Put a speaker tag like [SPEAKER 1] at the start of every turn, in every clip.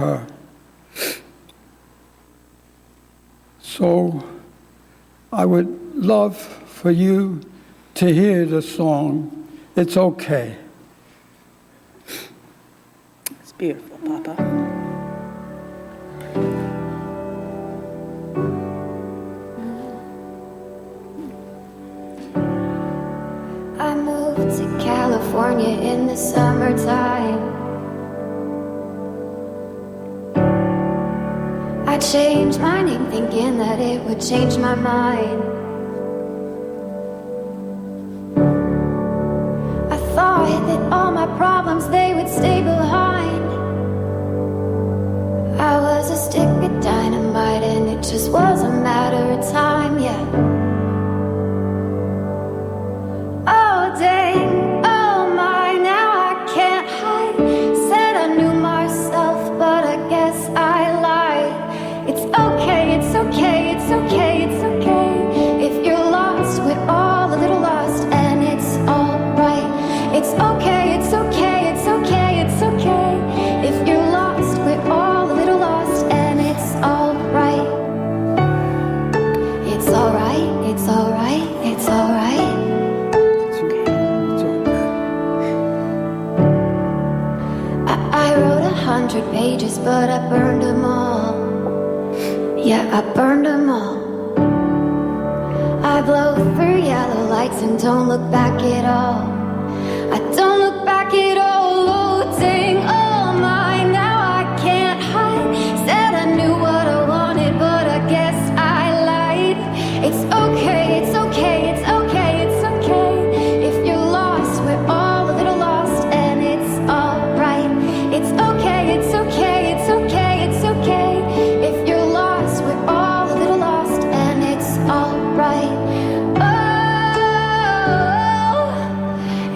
[SPEAKER 1] her. So I would love for you to hear the song, It's Okay.
[SPEAKER 2] It's beautiful, Papa.
[SPEAKER 3] I moved to California in the summertime. I changed my name thinking that it would change my mind. I thought that all my problems, they would stay behind. I was a stick of dynamite and it just was a matter of time, yeah. Oh dang, oh my, now I can't hide. Said I knew myself, but I guess I lied. It's okay, it's okay, it's okay, it's okay. If you're lost, we're all a little lost, and it's alright. It's okay, it's okay, it's okay, it's okay. If you're lost, we're all a little lost, and it's alright. It's alright, it's alright, it's alright. I wrote 100 pages, but I burned them all. Yeah, I burned them all. I blow through yellow lights and don't look back at all. I don't look back at all. Oh dang, oh my, now I can't hide. Said I knew what I wanted, but I guess I lied. It's okay, it's okay, it's okay, it's okay. If you're lost, we're all a little lost, and it's alright. It's okay, it's okay, it's okay, it's okay. If you're lost, we're all a little lost, and it's alright. Oh,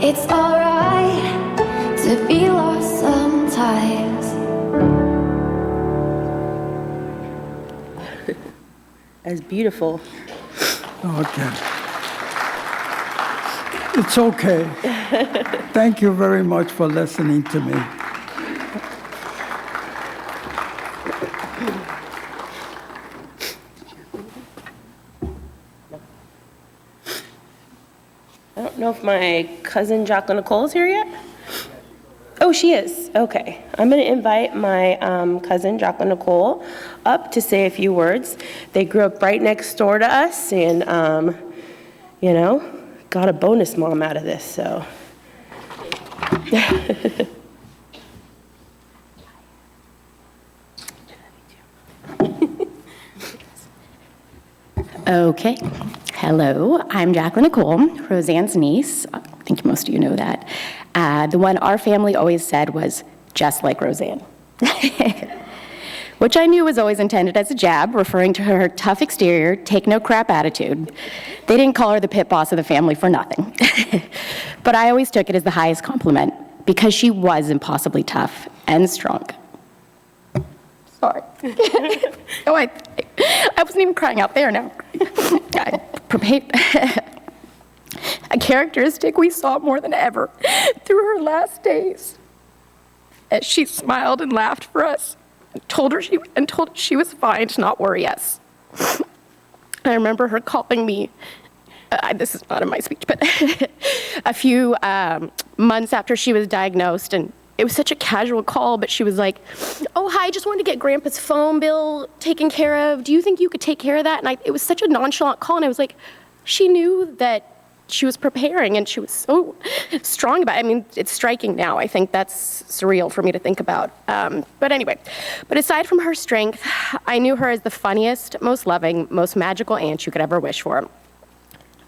[SPEAKER 3] it's alright to be lost sometimes.
[SPEAKER 2] That's beautiful.
[SPEAKER 1] Okay. It's okay. Thank you very much for listening to me.
[SPEAKER 2] I don't know if my cousin Jacqueline Nicole's here yet. Oh, she is. Okay. I'm going to invite my cousin Jacqueline Nicole up to say a few words. They grew up right next door to us and, got a bonus mom out of this, so.
[SPEAKER 4] Okay. Hello, I'm Jacqueline Nicole, Roseanne's niece. I think most of you know that. The one our family always said was just like Roseanne, which I knew was always intended as a jab, referring to her tough exterior, take no crap attitude. They didn't call her the pit boss of the family for nothing. But I always took it as the highest compliment because she was impossibly tough and strong. Sorry. Oh, I wasn't even crying out there now. I prepared. A characteristic we saw more than ever through her last days. As she smiled and laughed for us, told her she was fine to not worry us. I remember her calling me, this is not in my speech, but a few months after she was diagnosed, and it was such a casual call, but she was like, oh, hi, I just wanted to get Grandpa's phone bill taken care of. Do you think you could take care of that? And it was such a nonchalant call, and I was like, she knew that she was preparing, and she was so strong about it. I mean, it's striking now. I think that's surreal for me to think about. But anyway, but aside from her strength, I knew her as the funniest, most loving, most magical aunt you could ever wish for.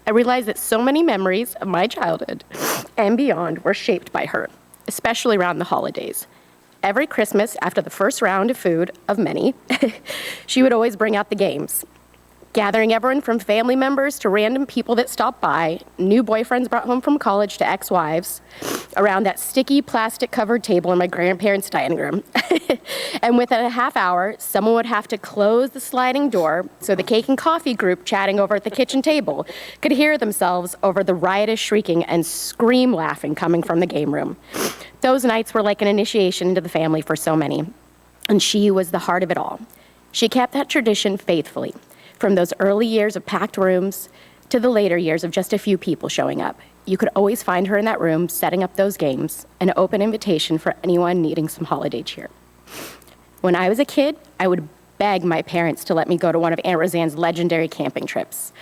[SPEAKER 4] I realized that so many memories of my childhood and beyond were shaped by her, especially around the holidays. Every Christmas, after the first round of food, of many, she would always bring out the games, gathering everyone from family members to random people that stopped by, new boyfriends brought home from college to ex-wives, around that sticky plastic-covered table in my grandparents' dining room. And within a half hour, someone would have to close the sliding door so the cake and coffee group chatting over at the kitchen table could hear themselves over the riotous shrieking and scream laughing coming from the game room. Those nights were like an initiation into the family for so many. and she was the heart of it all. She kept that tradition faithfully, from those early years of packed rooms to the later years of just a few people showing up. You could always find her in that room setting up those games, an open invitation for anyone needing some holiday cheer. When I was a kid, I would beg my parents to let me go to one of Aunt Roseanne's legendary camping trips.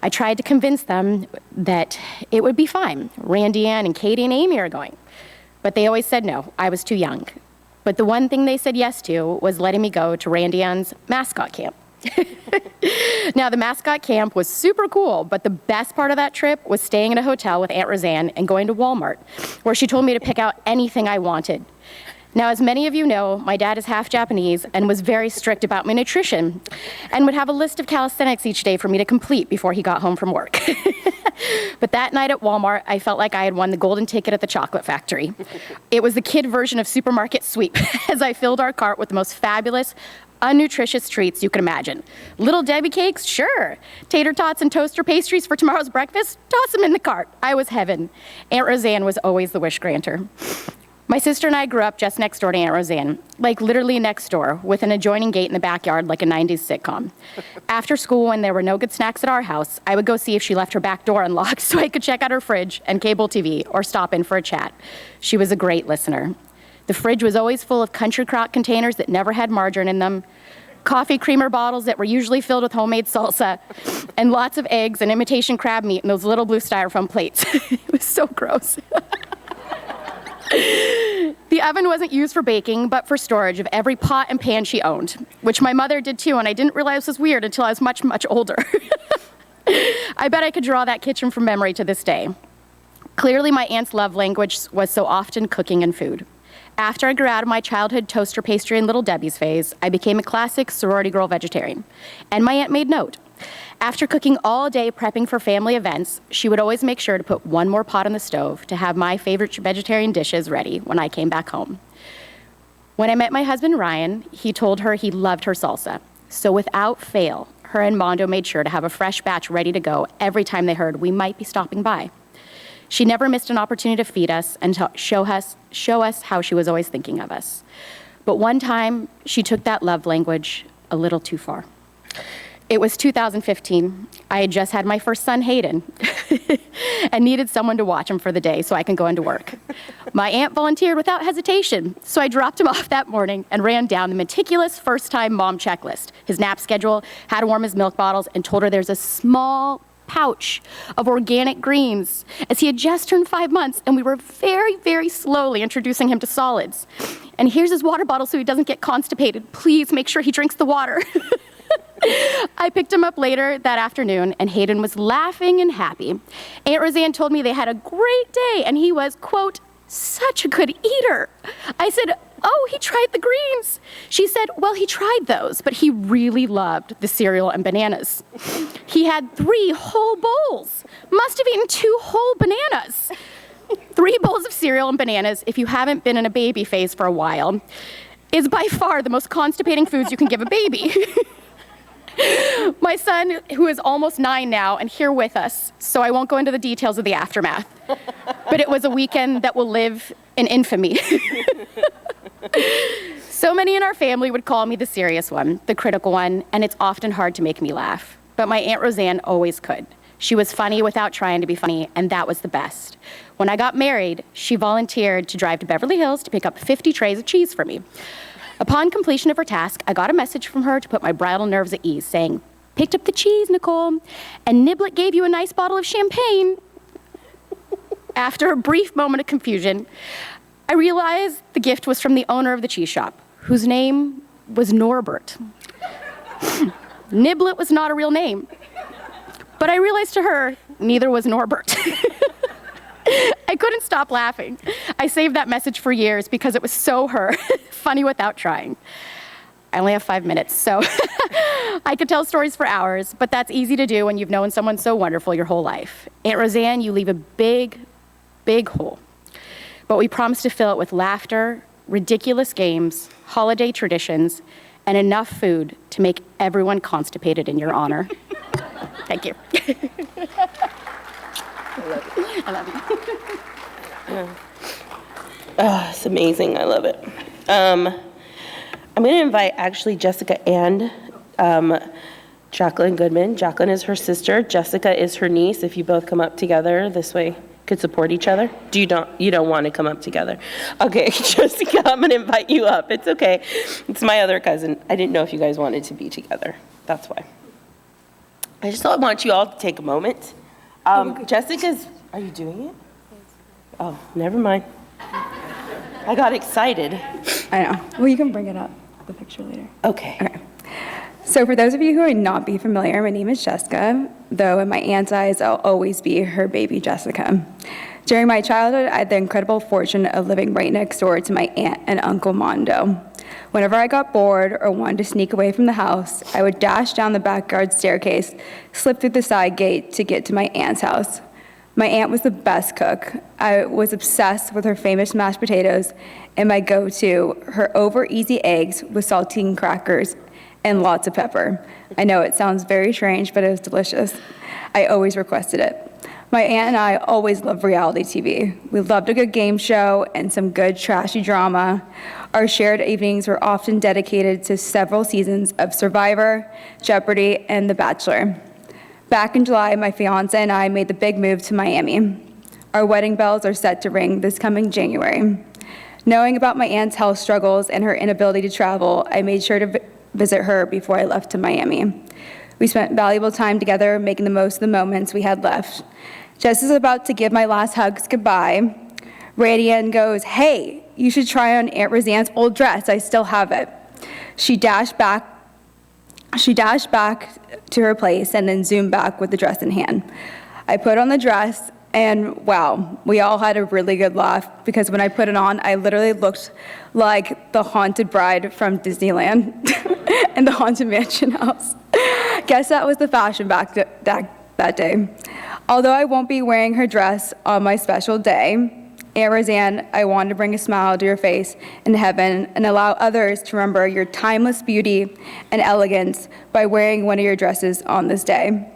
[SPEAKER 4] I tried to convince them that it would be fine. Randy Ann and Katie and Amy are going. But they always said no, I was too young. But the one thing they said yes to was letting me go to Randy Ann's mascot camp. Now, the mascot camp was super cool, but the best part of that trip was staying in a hotel with Aunt Roseanne and going to Walmart, where she told me to pick out anything I wanted. Now, as many of you know, my dad is half Japanese and was very strict about my nutrition and would have a list of calisthenics each day for me to complete before he got home from work. But that night at Walmart, I felt like I had won the golden ticket at the chocolate factory. It was the kid version of supermarket sweep as I filled our cart with the most fabulous, unnutritious treats you can imagine. Little Debbie cakes? Sure. Tater tots and toaster pastries for tomorrow's breakfast? Toss them in the cart. I was heaven. Aunt Roseanne was always the wish granter. My sister and I grew up just next door to Aunt Roseanne, like literally next door, with an adjoining gate in the backyard like a 90s sitcom. After school, when there were no good snacks at our house, I would go see if she left her back door unlocked so I could check out her fridge and cable TV or stop in for a chat. She was a great listener. The fridge was always full of Country Crock containers that never had margarine in them, coffee creamer bottles that were usually filled with homemade salsa, and lots of eggs and imitation crab meat in those little blue styrofoam plates. It was so gross. The oven wasn't used for baking, but for storage of every pot and pan she owned, which my mother did too, and I didn't realize was weird until I was much, much older. I bet I could draw that kitchen from memory to this day. Clearly, my aunt's love language was so often cooking and food. After I grew out of my childhood toaster pastry and Little Debbie's phase, I became a classic sorority girl vegetarian, and my aunt made note. After cooking all day prepping for family events, she would always make sure to put one more pot on the stove to have my favorite vegetarian dishes ready when I came back home. When I met my husband, Ryan, he told her he loved her salsa. So without fail, her and Mondo made sure to have a fresh batch ready to go every time they heard we might be stopping by. She never missed an opportunity to feed us and to show us how she was always thinking of us. But one time, she took that love language a little too far. It was 2015. I had just had my first son, Hayden, and needed someone to watch him for the day so I can go into work. My aunt volunteered without hesitation, so I dropped him off that morning and ran down the meticulous first-time mom checklist, his nap schedule, how to warm his milk bottles, and told her there's a small pouch of organic greens, as he had just turned 5 months, and we were very, very slowly introducing him to solids. And here's his water bottle so he doesn't get constipated. Please make sure he drinks the water. I picked him up later that afternoon, and Hayden was laughing and happy. Aunt Roseanne told me they had a great day, and he was, quote, such a good eater. I said, oh, he tried the greens. She said, well, he tried those, but he really loved the cereal and bananas. He had 3 whole bowls. Must have eaten 2 whole bananas. 3 bowls of cereal and bananas, if you haven't been in a baby phase for a while, is by far the most constipating foods you can give a baby. My son, who is almost 9 now and here with us, so I won't go into the details of the aftermath, but it was a weekend that will live in infamy. So many in our family would call me the serious one, the critical one, and it's often hard to make me laugh. But my Aunt Roseanne always could. She was funny without trying to be funny, and that was the best. When I got married, she volunteered to drive to Beverly Hills to pick up 50 trays of cheese for me. Upon completion of her task, I got a message from her to put my bridal nerves at ease, saying, picked up the cheese, Nicole, and Niblet gave you a nice bottle of champagne. After a brief moment of confusion, I realized the gift was from the owner of the cheese shop, whose name was Norbert. Niblet was not a real name, but I realized to her, neither was Norbert. I couldn't stop laughing. I saved that message for years because it was so her, funny without trying. I only have 5 minutes, so I could tell stories for hours, but that's easy to do when you've known someone so wonderful your whole life. Aunt Roseanne, you leave a big, big hole, but we promise to fill it with laughter, ridiculous games, holiday traditions, and enough food to make everyone constipated in your honor. Thank you. I love you.
[SPEAKER 2] Oh, it's amazing. I love it. I'm I'm going to invite actually Jessica and Jacqueline Goodman. Jacqueline is her sister. Jessica is her niece. If you both come up together, this way could support each other. You don't want to come up together? Okay, Jessica, I'm going to invite you up. It's okay. It's my other cousin. I didn't know if you guys wanted to be together. That's why. I just want you all to take a moment. Jessica's, are you doing it? Oh, never mind. I got excited.
[SPEAKER 5] I know. Well, you can bring it up, the picture later.
[SPEAKER 2] Okay.
[SPEAKER 5] So for those of you who may not be familiar, my name is Jessica, though in my aunt's eyes, I'll always be her baby Jessica. During my childhood, I had the incredible fortune of living right next door to my aunt and Uncle Mondo. Whenever I got bored or wanted to sneak away from the house, I would dash down the backyard staircase, slip through the side gate to get to my aunt's house. My aunt was the best cook. I was obsessed with her famous mashed potatoes and my go-to, her over-easy eggs with saltine crackers and lots of pepper. I know it sounds very strange, but it was delicious. I always requested it. My aunt and I always loved reality TV. We loved a good game show and some good trashy drama. Our shared evenings were often dedicated to several seasons of Survivor, Jeopardy, and The Bachelor. Back in July, my fiance and I made the big move to Miami. Our wedding bells are set to ring this coming January. Knowing about my aunt's health struggles and her inability to travel, I made sure to visit her before I left to Miami. We spent valuable time together, making the most of the moments we had left. Just as about to give my last hugs goodbye, Radian goes, "Hey, you should try on Aunt Roseanne's old dress. I still have it." She dashed back to her place and then zoomed back with the dress in hand. I put on the dress, and wow, we all had a really good laugh because when I put it on, I literally looked like the haunted bride from Disneyland and the Haunted Mansion house. Guess that was the fashion back that day. Although I won't be wearing her dress on my special day, Aunt Roseanne, I want to bring a smile to your face in heaven and allow others to remember your timeless beauty and elegance by wearing one of your dresses on this day.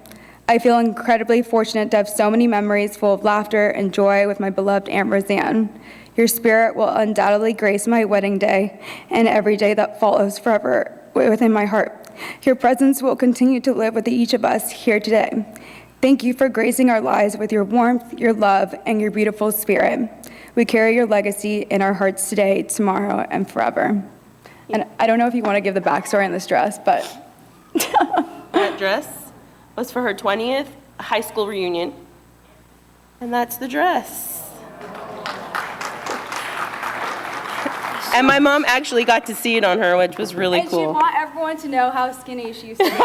[SPEAKER 5] I feel incredibly fortunate to have so many memories full of laughter and joy with my beloved Aunt Roseanne. Your spirit will undoubtedly grace my wedding day and every day that follows forever within my heart. Your presence will continue to live with each of us here today. Thank you for gracing our lives with your warmth, your love, and your beautiful spirit. We carry your legacy in our hearts today, tomorrow, and forever. And I don't know if you want to give the backstory on this dress, but
[SPEAKER 2] That dress was for her 20th high school reunion. And that's the dress. And my mom actually got to see it on her, which was really
[SPEAKER 5] and
[SPEAKER 2] cool.
[SPEAKER 5] she want everyone to know how skinny she used to be.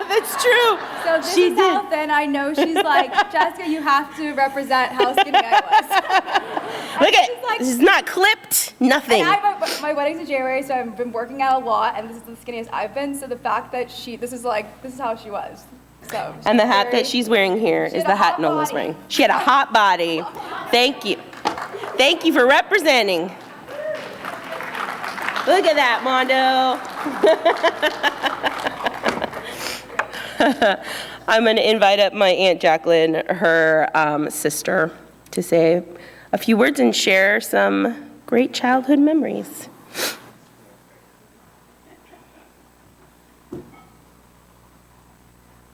[SPEAKER 2] That's true.
[SPEAKER 5] So this
[SPEAKER 2] She
[SPEAKER 5] is how thin I know she's like, Jessica, you have to represent how skinny I was.
[SPEAKER 2] Look at
[SPEAKER 5] She's like-
[SPEAKER 2] this is not clipped, nothing.
[SPEAKER 5] And my wedding's in January, so I've been working out a lot, and this is the skinniest I've been. So the fact that this is how she was. So.
[SPEAKER 2] And the hat that she's wearing here is
[SPEAKER 5] had
[SPEAKER 2] the
[SPEAKER 5] a
[SPEAKER 2] hat
[SPEAKER 5] hot
[SPEAKER 2] Nola's
[SPEAKER 5] body.
[SPEAKER 2] wearing. She had a hot body. Thank you. Thank you for representing. Look at that, Mondo. I'm going to invite up my Aunt Jacqueline, her sister, to say a few words and share some great childhood memories.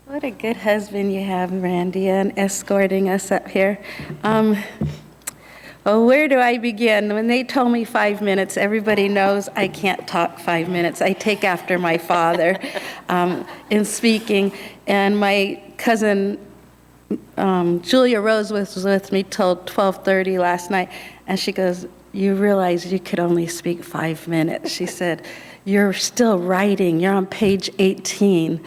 [SPEAKER 6] What a good husband you have, Randy, and escorting us up here. Well, where do I begin? When they told me 5 minutes, everybody knows I can't talk 5 minutes. I take after my father in speaking. And my cousin, Julia Rose, was with me till 12:30 last night, and she goes, "You realize you could only speak 5 minutes." She said, "You're still writing. You're on page 18,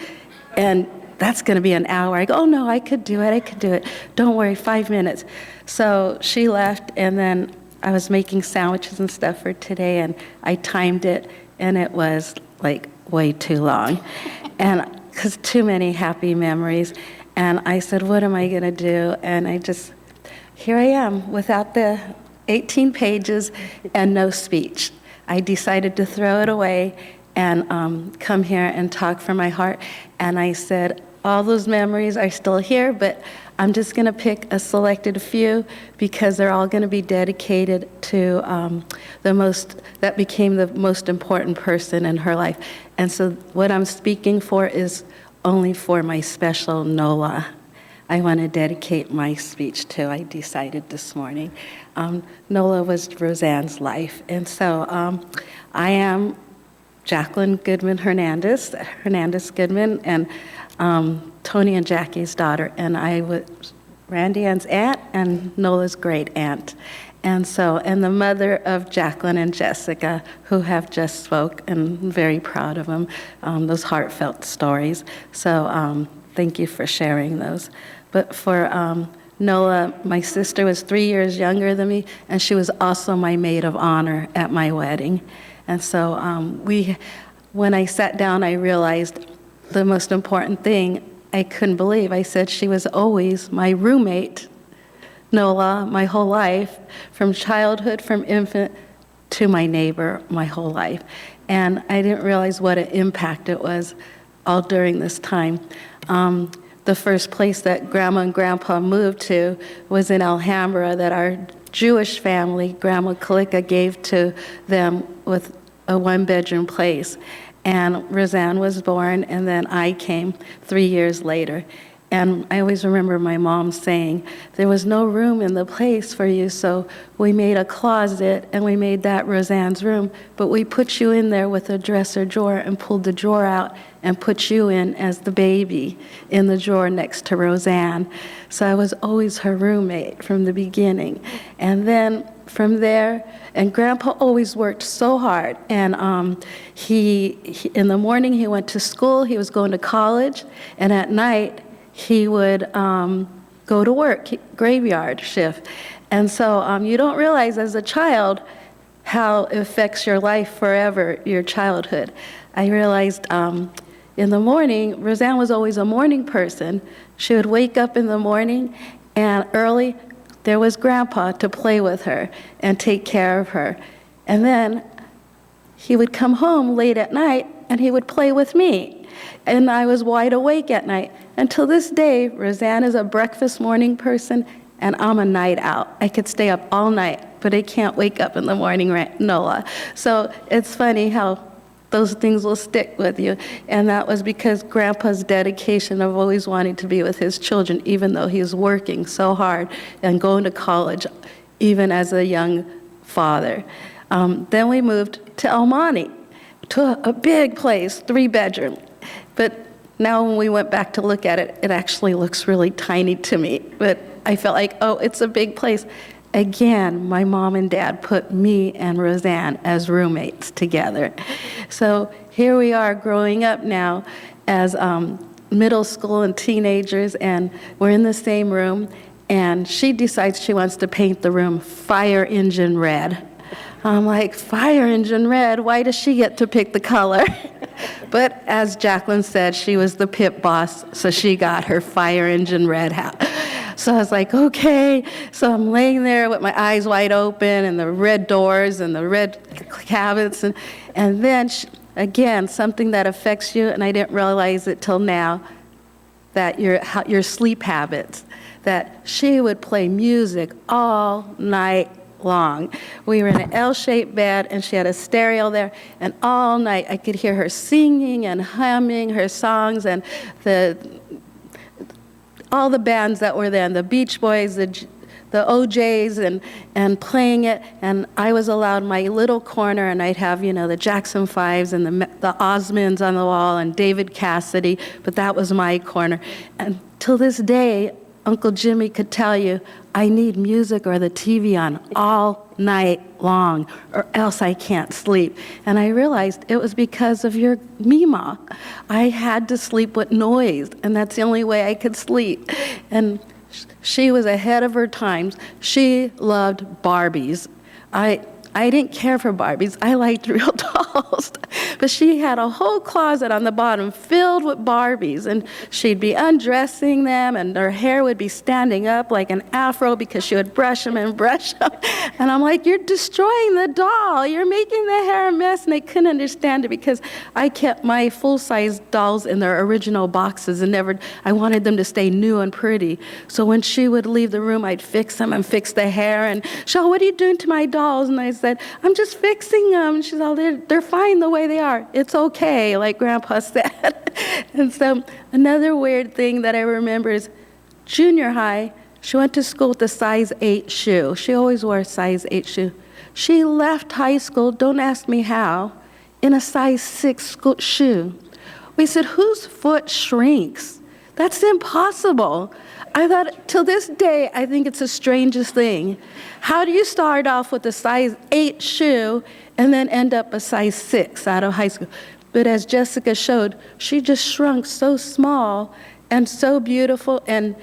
[SPEAKER 6] and that's going to be an hour." I go, "Oh, no, I could do it. Don't worry, 5 minutes." So she left, and then I was making sandwiches and stuff for today, and I timed it, and it was like way too long, and because too many happy memories. And I said, what am I going to do? And here I am without the 18 pages and no speech. I decided to throw it away and come here and talk from my heart. And I said, all those memories are still here, but I'm just going to pick a selected few because they're all going to be dedicated to that became the most important person in her life. And so what I'm speaking for is only for my special Nola. I want to dedicate my speech to, I decided this morning. Nola was Roseanne's life. And so I am Jacqueline Goodman Hernandez Goodman, and Tony and Jackie's daughter, and I was Randy Ann's aunt and Nola's great aunt. And the mother of Jacqueline and Jessica, who have just spoke, and I'm very proud of them, those heartfelt stories. So thank you for sharing those. But for Nola, my sister was 3 years younger than me, and she was also my maid of honor at my wedding. And so when I sat down, I realized the most important thing I couldn't believe. I said she was always my roommate, Nola, my whole life, from childhood, from infant to my neighbor, my whole life. And I didn't realize what an impact it was all during this time. The first place that Grandma and Grandpa moved to was in Alhambra, that our Jewish family, Grandma Kalika, gave to them with a one-bedroom place. And Roseanne was born, and then I came 3 years later. And I always remember my mom saying, there was no room in the place for you, so we made a closet, and we made that Roseanne's room, but we put you in there with a dresser drawer and pulled the drawer out and put you in as the baby in the drawer next to Roseanne. So I was always her roommate from the beginning. And then from there, and Grandpa always worked so hard. And he in the morning, he went to school, he was going to college, and at night, he would go to work, graveyard shift. And so you don't realize as a child how it affects your life forever, your childhood. I realized in the morning, Roseanne was always a morning person. She would wake up in the morning, and early, there was Grandpa to play with her and take care of her. And then he would come home late at night, and he would play with me. And I was wide awake at night. Until this day, Roseanne is a breakfast morning person, and I'm a night owl. I could stay up all night, but I can't wake up in the morning, right, Nola? So it's funny how those things will stick with you. And that was because Grandpa's dedication of always wanting to be with his children, even though he was working so hard and going to college, even as a young father. Then we moved to El Monte, to a big place, 3-bedroom. But now when we went back to look at it, it actually looks really tiny to me. But I felt like, oh, it's a big place. Again, my mom and dad put me and Roseanne as roommates together. So here we are growing up now as middle school and teenagers, and we're in the same room, and she decides she wants to paint the room fire engine red. I'm like, fire engine red? Why does she get to pick the color? But as Jacqueline said, she was the pit boss, so she got her fire engine red hat. So I was like, okay. So I'm laying there with my eyes wide open and the red doors and the red cabinets. And then, again, something that affects you, and I didn't realize it till now, that your sleep habits, that she would play music all night long. We were in an L-shaped bed, and she had a stereo there, and all night I could hear her singing and humming her songs, and all the bands that were then, the Beach Boys, the OJs, and playing it, and I was allowed my little corner, and I'd have, the Jackson 5s and the Osmonds on the wall and David Cassidy, but that was my corner. And till this day, Uncle Jimmy could tell you, I need music or the TV on all night long, or else I can't sleep. And I realized it was because of your Mima. I had to sleep with noise, and that's the only way I could sleep. And she was ahead of her times. She loved Barbies. I didn't care for Barbies. I liked real toys. dolls. But she had a whole closet on the bottom filled with Barbies, and she'd be undressing them, and her hair would be standing up like an afro because she would brush them and brush them. And I'm like, you're destroying the doll. You're making the hair a mess. And they couldn't understand it because I kept my full-size dolls in their original boxes and I wanted them to stay new and pretty. So when she would leave the room, I'd fix them and fix the hair. And she'll, what are you doing to my dolls? And I said, I'm just fixing them. And she's all, they're fine the way they are. It's okay, like Grandpa said. And so another weird thing that I remember is junior high, she went to school with a size 8 shoe. She always wore a size 8 shoe. She left high school, don't ask me how, in a size 6 shoe. We said, whose foot shrinks? That's impossible. I thought, till this day, I think it's the strangest thing. How do you start off with a size 8 shoe and then end up a size 6 out of high school? But as Jessica showed, she just shrunk so small and so beautiful. And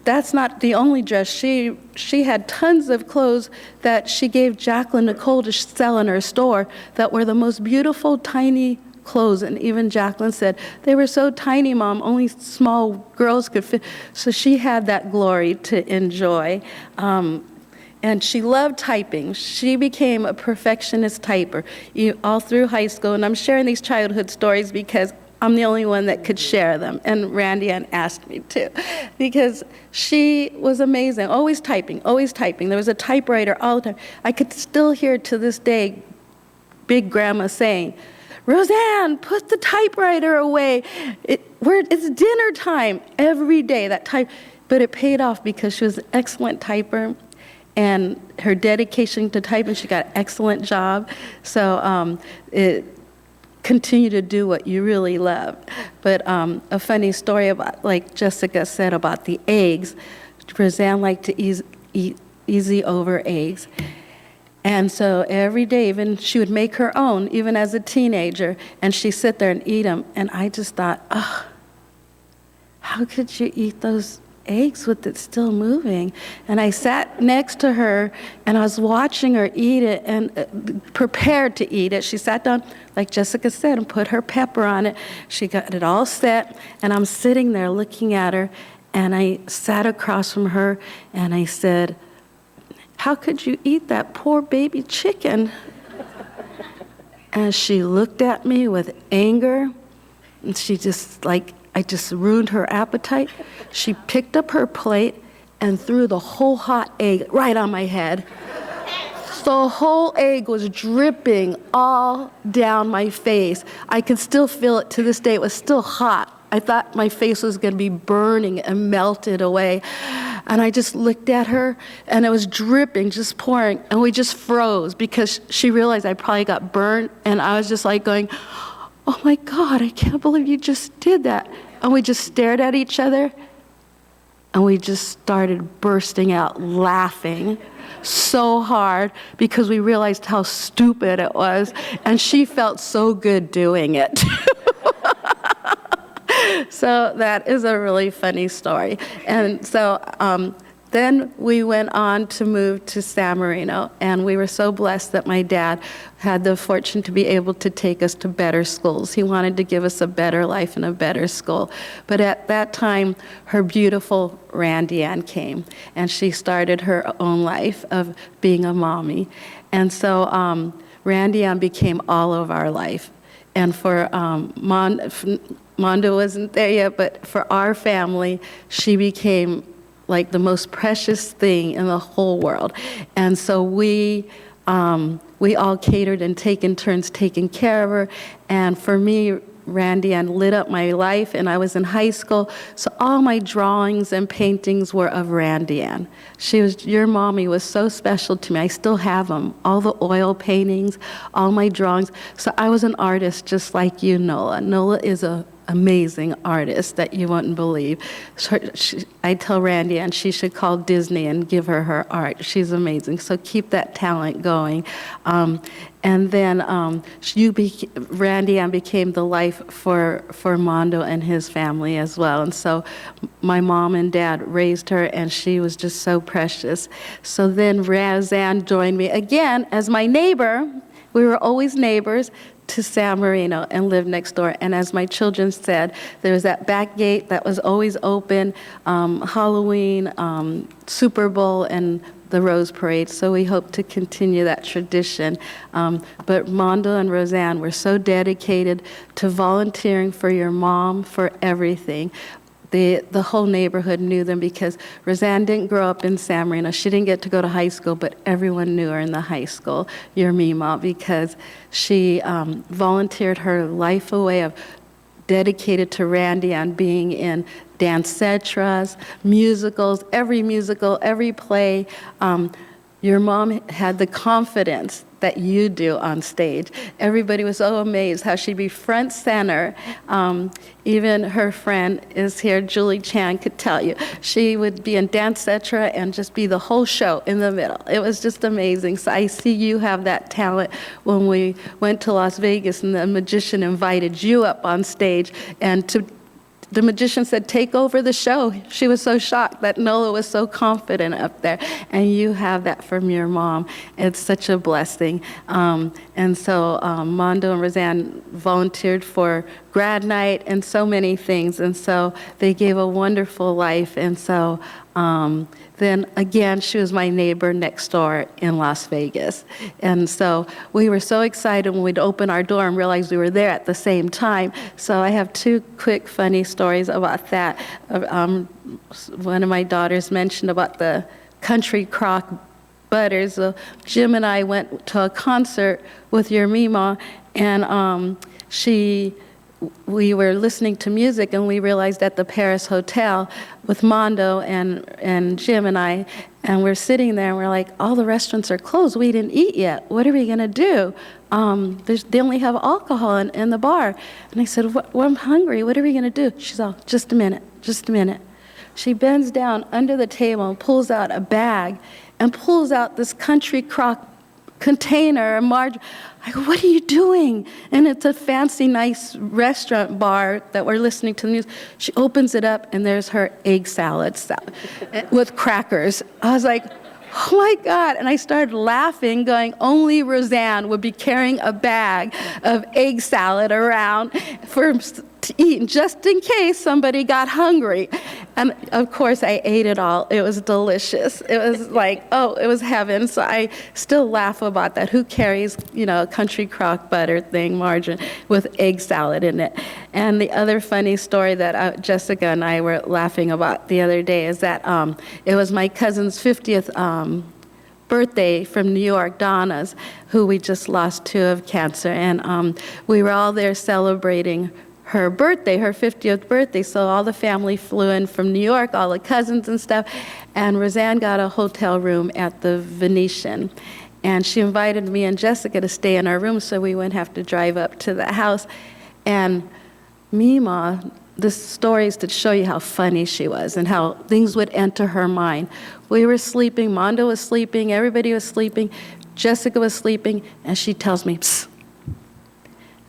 [SPEAKER 6] that's not the only dress. She had tons of clothes that she gave Jacqueline Nicole to sell in her store that were the most beautiful, tiny clothes. And even Jacqueline said, they were so tiny, Mom, only small girls could fit. So she had that glory to enjoy. And she loved typing. She became a perfectionist typer all through high school. And I'm sharing these childhood stories because I'm the only one that could share them. And Randy Ann asked me to, because she was amazing, always typing, always typing. There was a typewriter all the time. I could still hear to this day Big Grandma saying, Roseanne, put the typewriter away. It's dinner time every day, that type. But it paid off because she was an excellent typer, and her dedication to typing, she got an excellent job. So it continue to do what you really love. But a funny story about, like Jessica said about the eggs, Roseanne liked to eat easy over eggs. And so every day, even she would make her own, even as a teenager, and she'd sit there and eat them. And I just thought, oh, how could you eat those eggs with it still moving? And I sat next to her, and I was watching her eat it and prepared to eat it. She sat down, like Jessica said, and put her pepper on it. She got it all set, and I'm sitting there looking at her, and I sat across from her, and I said, how could you eat that poor baby chicken? And she looked at me with anger, and she just like, I just ruined her appetite. She picked up her plate and threw the whole hot egg right on my head. The whole egg was dripping all down my face. I can still feel it to this day. It was still hot. I thought my face was going to be burning and melted away. And I just looked at her, and it was dripping, just pouring. And we just froze because she realized I probably got burned. And I was just like going, oh my God, I can't believe you just did that. And we just stared at each other, and we just started bursting out laughing so hard because we realized how stupid it was. And she felt so good doing it. So that is a really funny story. And so then we went on to move to San Marino, and we were so blessed that my dad had the fortune to be able to take us to better schools. He wanted to give us a better life and a better school. But at that time, her beautiful Randy Ann came, and she started her own life of being a mommy. And so Randy Ann became all of our life. And for Mondo wasn't there yet, but for our family, she became like the most precious thing in the whole world. And so we all catered and taken turns taking care of her. And for me, Randy Ann lit up my life, and I was in high school, so all my drawings and paintings were of Randy Ann. Your mommy was so special to me. I still have them, all the oil paintings, all my drawings. So I was an artist just like you, Nola. Nola is an amazing artist that you wouldn't believe. I tell Randy Ann she should call Disney and give her art. She's amazing. So keep that talent going. And then Randy Ann became the life for Mondo and his family as well. And so my mom and dad raised her, and she was just so precious. So then Roseanne joined me again as my neighbor, We were always neighbors to San Marino and lived next door. And as my children said, there was that back gate that was always open, Halloween, Super Bowl, and the Rose Parade. So we hope to continue that tradition. But Mondo and Roseanne were so dedicated to volunteering for your mom for everything. The whole neighborhood knew them because Roseanne didn't grow up in San Marino. She didn't get to go to high school, but everyone knew her in the high school, your Mima, because she volunteered her life away of dedicated to Randy and being in danceteras, musicals, every play. Your mom had the confidence that you do on stage. Everybody was so amazed how she'd be front center. Even her friend is here, Julie Chan, could tell you. She would be in dancetetra and just be the whole show in the middle. It was just amazing. So I see you have that talent. When we went to Las Vegas and the magician invited you up on stage, and the magician said, take over the show. She was so shocked that Nola was so confident up there. And you have that from your mom. It's such a blessing. And so Mondo and Roseanne volunteered for grad night and so many things. And so they gave a wonderful life. And so then again, she was my neighbor next door in Las Vegas. And so we were so excited when we'd open our door and realize we were there at the same time. So I have two quick funny stories about that. One of my daughters mentioned about the country crock butters. So Jim and I went to a concert with your Mima, and we were listening to music, and we realized at the Paris Hotel with Mondo and Jim and I, and we're sitting there and we're like, all the restaurants are closed. We didn't eat yet. What are we going to do? They only have alcohol in the bar. And I said, well, I'm hungry. What are we going to do? She's all, just a minute. She bends down under the table and pulls out a bag and pulls out this country crock container, a margarine. I go, what are you doing? And it's a fancy, nice restaurant bar that we're listening to the news. She opens it up, and there's her egg salad with crackers. I was like, oh my God. And I started laughing, going, only Roseanne would be carrying a bag of egg salad around to eat, just in case somebody got hungry. And of course, I ate it all. It was delicious. It was like, oh, it was heaven. So I still laugh about that. Who carries, a country crock butter thing, margarine, with egg salad in it? And the other funny story that Jessica and I were laughing about the other day is that it was my cousin's 50th birthday from New York, Donna's, who we just lost to of cancer. And we were all there celebrating her birthday, her 50th birthday. So all the family flew in from New York, all the cousins and stuff. And Roseanne got a hotel room at the Venetian. And she invited me and Jessica to stay in our room so we wouldn't have to drive up to the house. And Mima, the stories to show you how funny she was and how things would enter her mind. We were sleeping, Mondo was sleeping, everybody was sleeping, Jessica was sleeping, and she tells me, psst.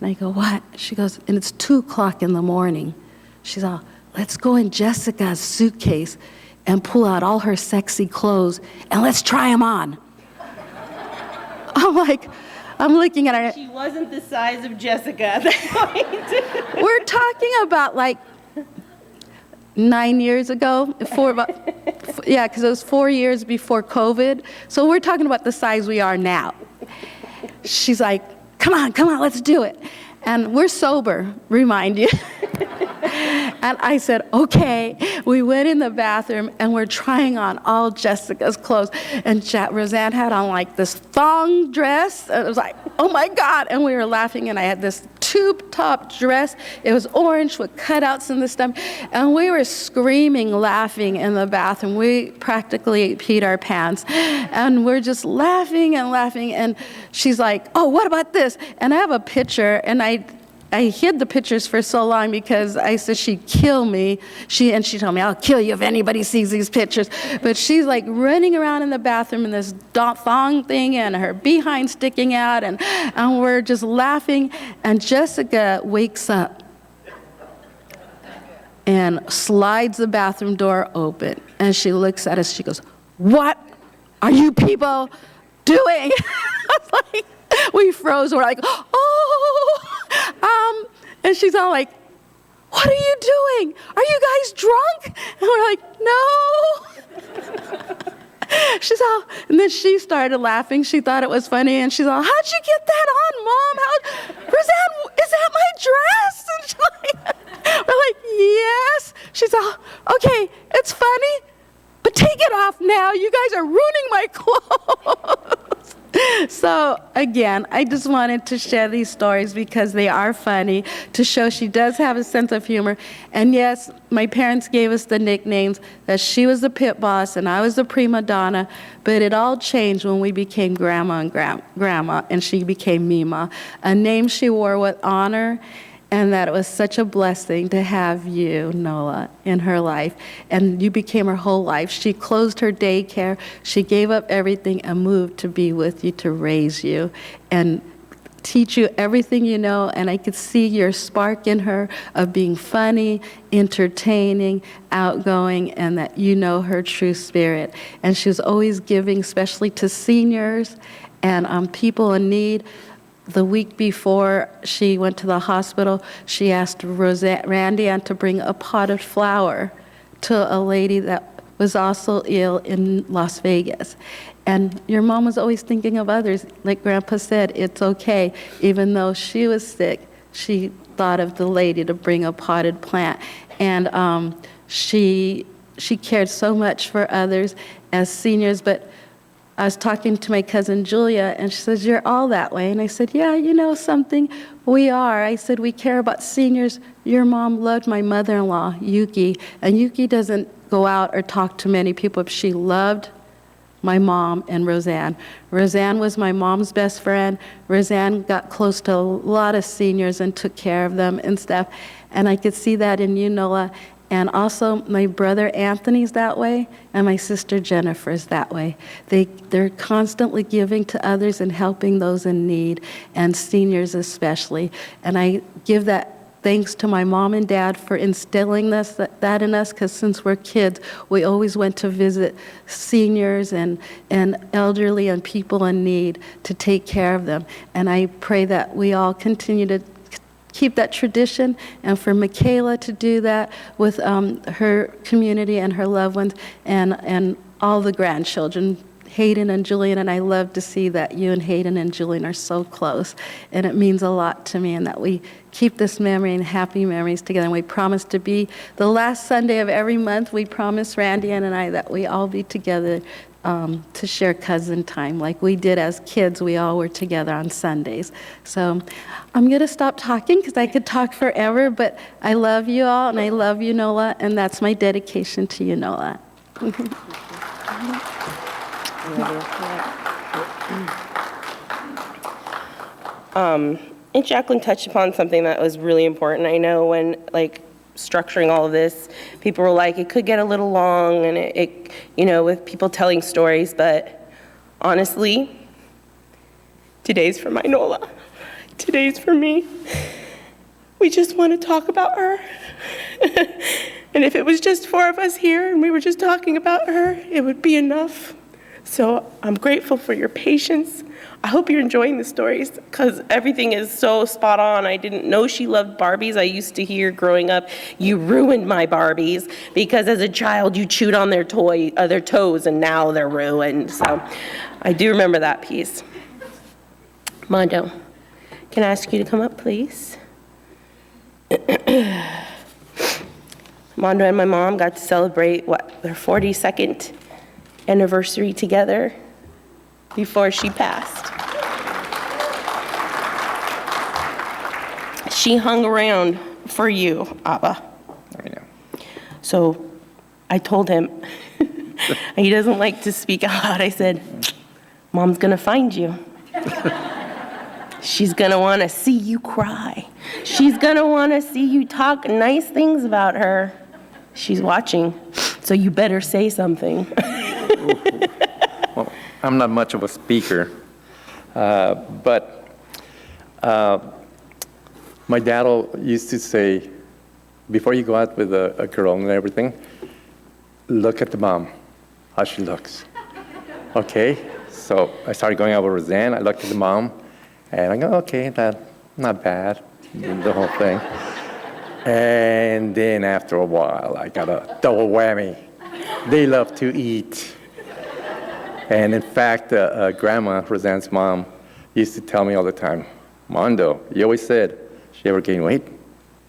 [SPEAKER 6] And I go, what? She goes, and it's 2:00 in the morning. She's all, let's go in Jessica's suitcase and pull out all her sexy clothes, and let's try them on. I'm looking at her.
[SPEAKER 2] She wasn't the size of Jessica at that point.
[SPEAKER 6] We're talking about like 9 years ago, because it was 4 years before COVID. So we're talking about the size we are now. She's like, come on, let's do it. And we're sober, remind you. And I said, okay. We went in the bathroom, and we're trying on all Jessica's clothes. And Roseanne had on like this thong dress. And it was like, oh my God. And we were laughing, and I had this tube top dress. It was orange with cutouts in the stomach. And we were screaming, laughing in the bathroom. We practically peed our pants. And we're just laughing. And she's like, oh, what about this? And I have a picture, and I hid the pictures for so long because I said she'd kill me. She told me, I'll kill you if anybody sees these pictures. But she's like running around in the bathroom in this thong thing and her behind sticking out, and we're just laughing. And Jessica wakes up and slides the bathroom door open, and she looks at us. She goes, what are you people doing? I was like, We froze. We're like, oh. And she's all like, what are you doing? Are you guys drunk? And we're like, no. She's all, and then she started laughing. She thought it was funny, and she's all, how'd you get that on, Mom? Roseanne, is that my dress? And she's like, we're like, yes. She's all, okay, it's funny, but take it off now. You guys are ruining my clothes. So again, I just wanted to share these stories because they are funny, to show she does have a sense of humor. And yes, my parents gave us the nicknames that she was the pit boss and I was the prima donna, but it all changed when we became grandma and grandma, and she became Mima, a name she wore with honor. And that it was such a blessing to have you, Nola, in her life. And you became her whole life. She closed her daycare. She gave up everything and moved to be with you, to raise you and teach you everything you know. And I could see your spark in her of being funny, entertaining, outgoing, and that you know her true spirit. And she was always giving, especially to seniors and people in need. The week before she went to the hospital, she asked Randy Ann to bring a pot of flour to a lady that was also ill in Las Vegas. And your mom was always thinking of others. Like Grandpa said, it's okay. Even though she was sick, she thought of the lady to bring a potted plant. And she cared so much for others as seniors, but I was talking to my cousin Julia, and she says, you're all that way. And I said, yeah, you know something? We are. I said, we care about seniors. Your mom loved my mother-in-law, Yuki, and Yuki doesn't go out or talk to many people, but she loved my mom and Roseanne. Roseanne was my mom's best friend. Roseanne got close to a lot of seniors and took care of them and stuff. And I could see that in you, Nola. And also, my brother Anthony's that way, and my sister Jennifer's that way. They're constantly giving to others and helping those in need, and seniors especially. And I give that thanks to my mom and dad for instilling that in us, because since we're kids, we always went to visit seniors and elderly and people in need to take care of them. And I pray that we all continue to keep that tradition, and for Michaela to do that with her community and her loved ones and all the grandchildren, Hayden and Julian. And I love to see that you and Hayden and Julian are so close, and it means a lot to me, and that we keep this memory and happy memories together. And we promise to be the last Sunday of every month. We promise, Randy and I, that we all be together to share cousin time like we did as kids. We all were together on Sundays. So I'm going to stop talking because I could talk forever, but I love you all, and I love you, Nola, and that's my dedication to you, Nola.
[SPEAKER 2] And Jacqueline touched upon something that was really important. I know when, structuring all of this, people were like, it could get a little long, and it with people telling stories, but honestly, today's for my Nola. Today's for me. We just want to talk about her. And if it was just 4 of us here and we were just talking about her, it would be enough. So I'm grateful for your patience. I hope you're enjoying the stories, because everything is so spot on. I didn't know she loved Barbies. I used to hear growing up, you ruined my Barbies, because as a child you chewed on their toes, and now they're ruined. So I do remember that piece. Mondo, can I ask you to come up, please? Mondo and my mom got to celebrate, their 42nd anniversary together before she passed. She hung around for you, Abba.
[SPEAKER 7] I know.
[SPEAKER 2] So I told him, he doesn't like to speak out loud. I said, Mom's gonna find you. She's gonna wanna see you cry. She's gonna wanna see you talk nice things about her. She's watching, so you better say something.
[SPEAKER 7] Well, I'm not much of a speaker, but my dad used to say, before you go out with a girl and everything, look at the mom, how she looks. Okay, so I started going out with Roseanne. I looked at the mom, And I go, okay, that's not bad, the whole thing. And then after a while, I got a double whammy. They love to eat. And in fact, Grandma, Roseanne's mom, used to tell me all the time, Mondo, you always said, she ever gained weight?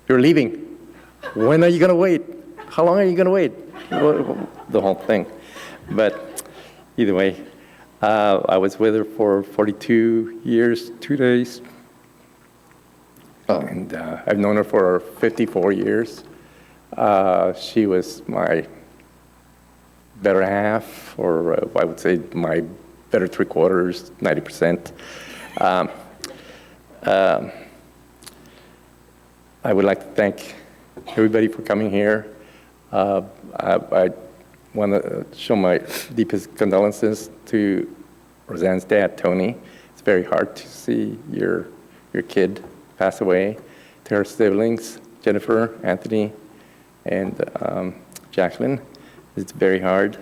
[SPEAKER 7] You're leaving. When are you going to wait? How long are you going to wait? The whole thing. But either way, I was with her for 42 years, 2 days. And I've known her for 54 years. She was my better half, or I would say my better 3/4, 90%. I would like to thank everybody for coming here. I want to show my deepest condolences to Roseanne's dad, Tony. It's very hard to see your kid pass away. To her siblings, Jennifer, Anthony, and Jacqueline. It's very hard.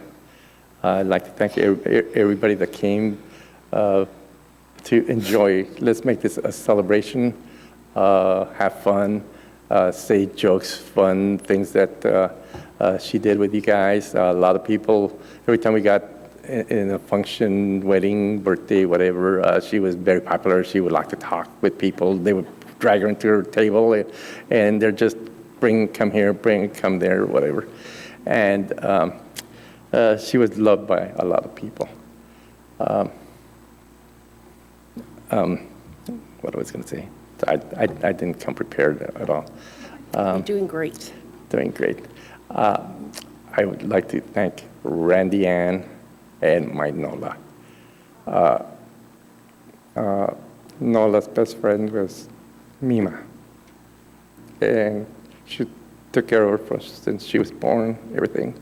[SPEAKER 7] I'd like to thank everybody that came to enjoy. Let's make this a celebration, have fun, say jokes, fun things that she did with you guys. A lot of people, every time we got in a function, wedding, birthday, whatever, she was very popular. She would like to talk with people. They would drag her into her table, and they're just come here, come there, whatever. And she was loved by a lot of people. What I was going to say? I didn't come prepared at all.
[SPEAKER 2] You're doing great.
[SPEAKER 7] Doing great. I would like to thank Randy Ann and my Nola. Nola's best friend was Mima. And she took care of her since she was born, everything.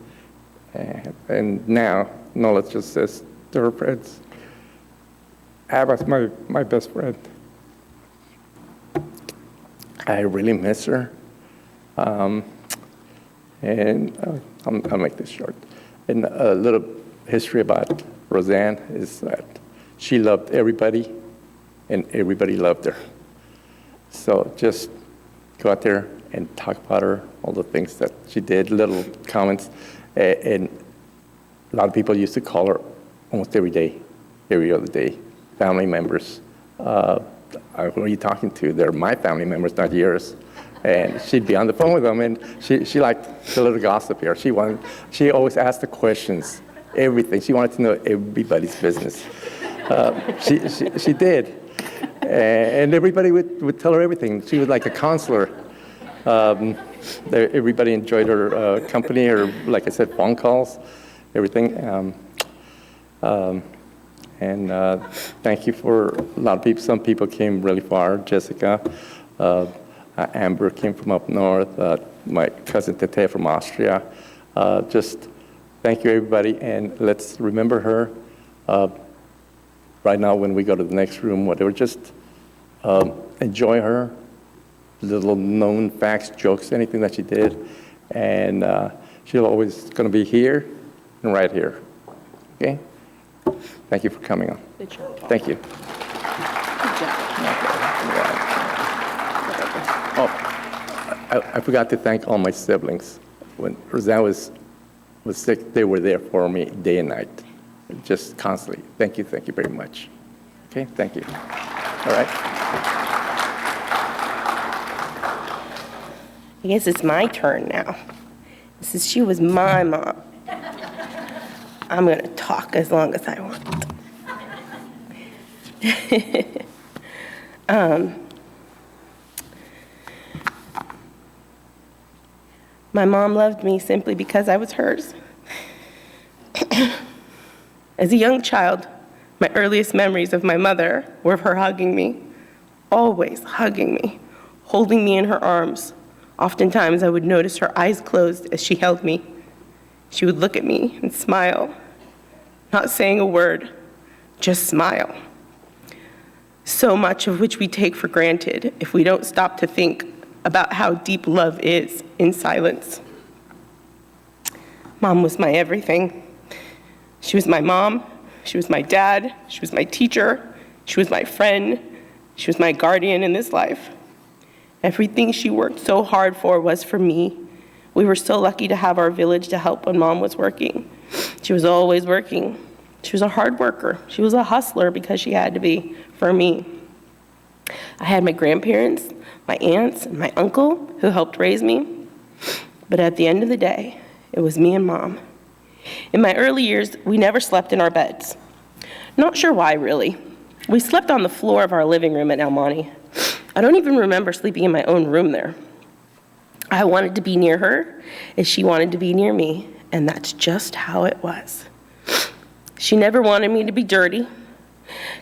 [SPEAKER 7] And now Nola just says to her friends, Abba's my best friend. I really miss her. And I'll make this short. And a little history about Roseanne is that she loved everybody, and everybody loved her. So just go out there and talk about her, all the things that she did, little comments. And a lot of people used to call her almost every day, every other day, family members. Who are you talking to? They're my family members, not yours. And she'd be on the phone with them, and she liked the little gossip here. She always asked the questions, everything. She wanted to know everybody's business. She did. And everybody would tell her everything. She was like a counselor. Everybody enjoyed her company, her, like I said, phone calls, everything. And thank you for a lot of people. Some people came really far. Jessica, Amber came from up north. My cousin Tete from Austria. Just thank you, everybody, and let's remember her. Right now, when we go to the next room, whatever, just enjoy her. Little known facts, jokes, anything that she did, and she'll always going to be here and right here. Okay. Thank you for coming on.
[SPEAKER 2] Good job.
[SPEAKER 7] Thank you.
[SPEAKER 2] Good job.
[SPEAKER 7] Oh, I forgot to thank all my siblings. When Roseanne was sick, they were there for me day and night, just constantly. Thank you very much. Okay, thank you. All right.
[SPEAKER 2] I guess it's my turn now. Since she was my mom, I'm going to talk as long as I want. My mom loved me simply because I was hers. As a young child, my earliest memories of my mother were of her hugging me, always hugging me, holding me in her arms. Oftentimes, I would notice her eyes closed as she held me. She would look at me and smile, not saying a word, just smile. So much of which we take for granted if we don't stop to think about how deep love is in silence. Mom was my everything. She was my mom, she was my dad, she was my teacher, she was my friend, She was my guardian in this life. Everything she worked so hard for was for me. We were so lucky to have our village to help when Mom was working. She was always working. She was a hard worker. She was a hustler because she had to be for me. I had my grandparents, my aunts, and my uncle who helped raise me. But at the end of the day, it was me and Mom. In my early years, we never slept in our beds. Not sure why, really. We slept on the floor of our living room at El Monte. I don't even remember sleeping in my own room there. I wanted to be near her, and she wanted to be near me, and that's just how it was. She never wanted me to be dirty,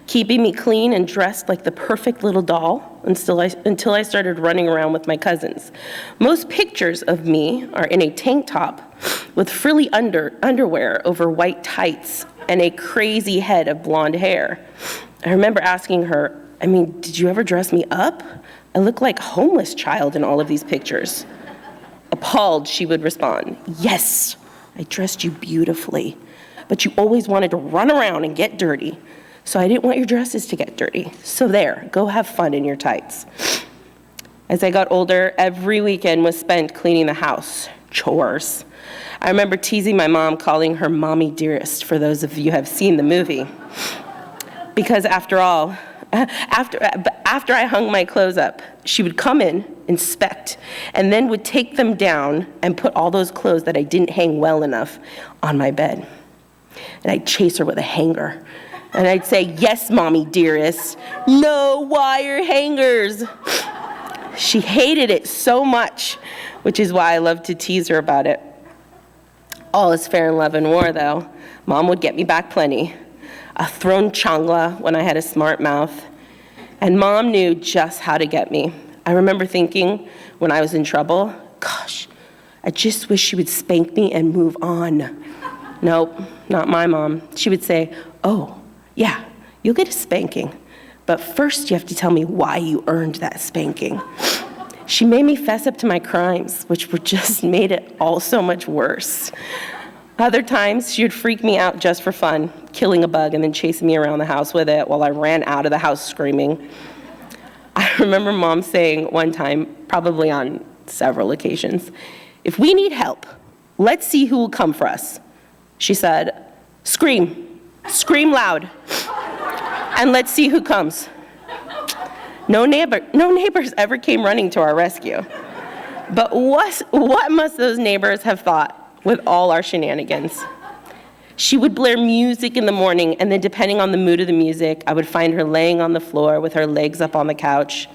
[SPEAKER 2] keeping me clean and dressed like the perfect little doll until I started running around with my cousins. Most pictures of me are in a tank top with frilly underwear over white tights and a crazy head of blonde hair. I remember asking her, did you ever dress me up? I look like a homeless child in all of these pictures. Appalled, she would respond, yes, I dressed you beautifully, but you always wanted to run around and get dirty. So I didn't want your dresses to get dirty. So there, go have fun in your tights. As I got older, every weekend was spent cleaning the house, chores. I remember teasing my mom, calling her Mommy Dearest, for those of you who have seen the movie. Because after all, after I hung my clothes up, she would come in, inspect, and then would take them down and put all those clothes that I didn't hang well enough on my bed. And I'd chase her with a hanger. And I'd say, yes, Mommy Dearest, no wire hangers. She hated it so much, which is why I love to tease her about it. All is fair in love and war, though. Mom would get me back plenty. A thrown changla when I had a smart mouth. And Mom knew just how to get me. I remember thinking when I was in trouble, gosh, I just wish she would spank me and move on. Nope, not my mom. She would say, oh, yeah, you'll get a spanking, but first you have to tell me why you earned that spanking. She made me fess up to my crimes, which were just made it all so much worse. Other times, she would freak me out just for fun, killing a bug and then chasing me around the house with it while I ran out of the house screaming. I remember Mom saying one time, probably on several occasions, if we need help, let's see who will come for us. She said, scream loud, and let's see who comes. No neighbors ever came running to our rescue. But what must those neighbors have thought with all our shenanigans? She would blare music in the morning, and then depending on the mood of the music, I would find her laying on the floor with her legs up on the couch.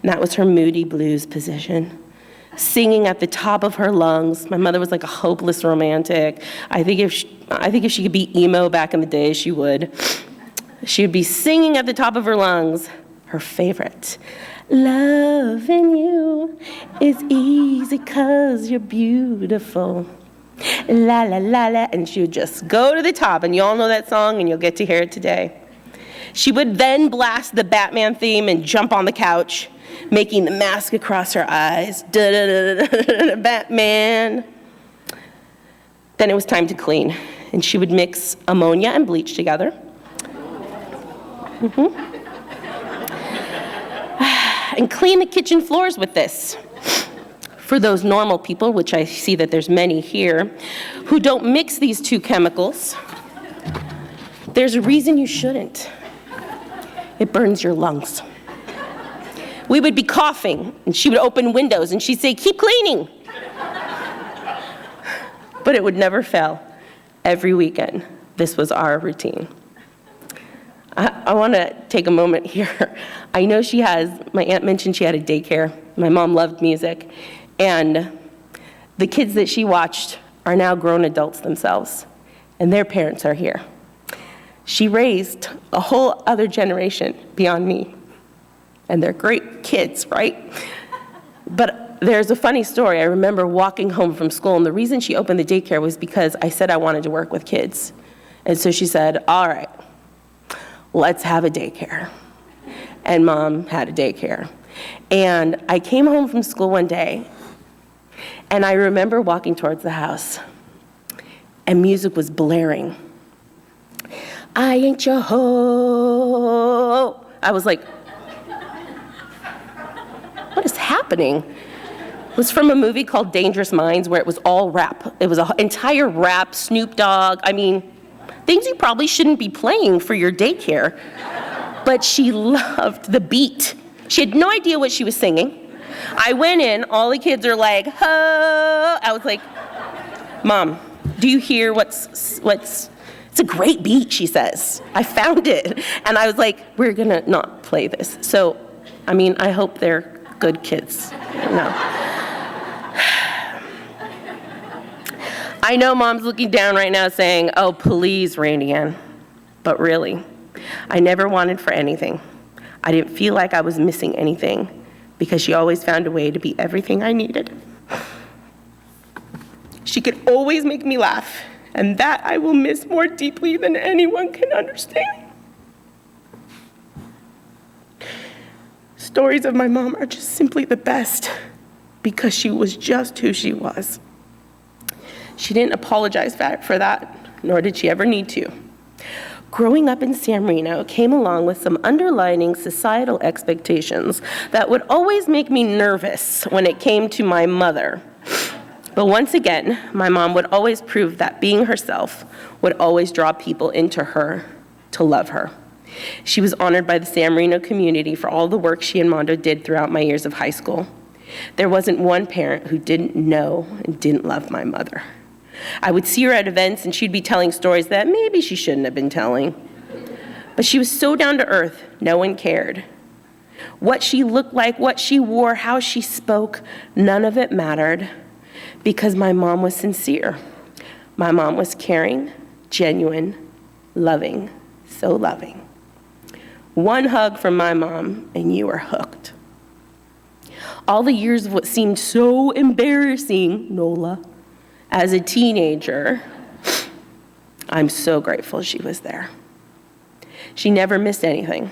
[SPEAKER 2] And that was her moody blues position. Singing at the top of her lungs. My mother was like a hopeless romantic. I think if she could be emo back in the day, she would. She would be singing at the top of her lungs, her favorite. Loving you is easy 'cause you're beautiful. La la la la, and she would just go to the top, and you all know that song, and you'll get to hear it today. She would then blast the Batman theme and jump on the couch, making the mask across her eyes. Da-da-da-da-da-da, Batman. Then it was time to clean, and she would mix ammonia and bleach together. And clean the kitchen floors with this. For those normal people, which I see that there's many here, who don't mix these two chemicals, there's a reason you shouldn't. It burns your lungs. We would be coughing, and she would open windows, and she'd say, keep cleaning. But it would never fail. Every weekend, this was our routine. I want to take a moment here. I know my aunt mentioned she had a daycare. My mom loved music. And the kids that she watched are now grown adults themselves, and their parents are here. She raised a whole other generation beyond me. And they're great kids, right? But there's a funny story. I remember walking home from school, and the reason she opened the daycare was because I said I wanted to work with kids. And so she said, all right, let's have a daycare. And Mom had a daycare. And I came home from school one day, and I remember walking towards the house, and music was blaring. I ain't your hoe. I was like, what is happening? It was from a movie called Dangerous Minds where it was all rap. It was an entire rap, Snoop Dogg. I mean, things you probably shouldn't be playing for your daycare. But she loved the beat. She had no idea what she was singing. I went in, all the kids are like, ho. I was like, Mom, do you hear what's, it's a great beat, she says. I found it. And I was like, we're gonna not play this. So, I mean, I hope they're good kids. No. I know Mom's looking down right now saying, oh, please, Randy Ann. But really, I never wanted for anything. I didn't feel like I was missing anything because she always found a way to be everything I needed. She could always make me laugh, and that I will miss more deeply than anyone can understand. Stories of my mom are just simply the best because she was just who she was. She didn't apologize for that, nor did she ever need to. Growing up in San Marino came along with some underlining societal expectations that would always make me nervous when it came to my mother. But once again, my mom would always prove that being herself would always draw people into her to love her. She was honored by the San Marino community for all the work she and Mondo did throughout my years of high school. There wasn't one parent who didn't know and didn't love my mother. I would see her at events and she'd be telling stories that maybe she shouldn't have been telling. But she was so down to earth, no one cared. What she looked like, what she wore, how she spoke, none of it mattered because my mom was sincere. My mom was caring, genuine, loving, so loving. One hug from my mom and you were hooked. All the years of what seemed so embarrassing, Nola, as a teenager, I'm so grateful she was there. She never missed anything.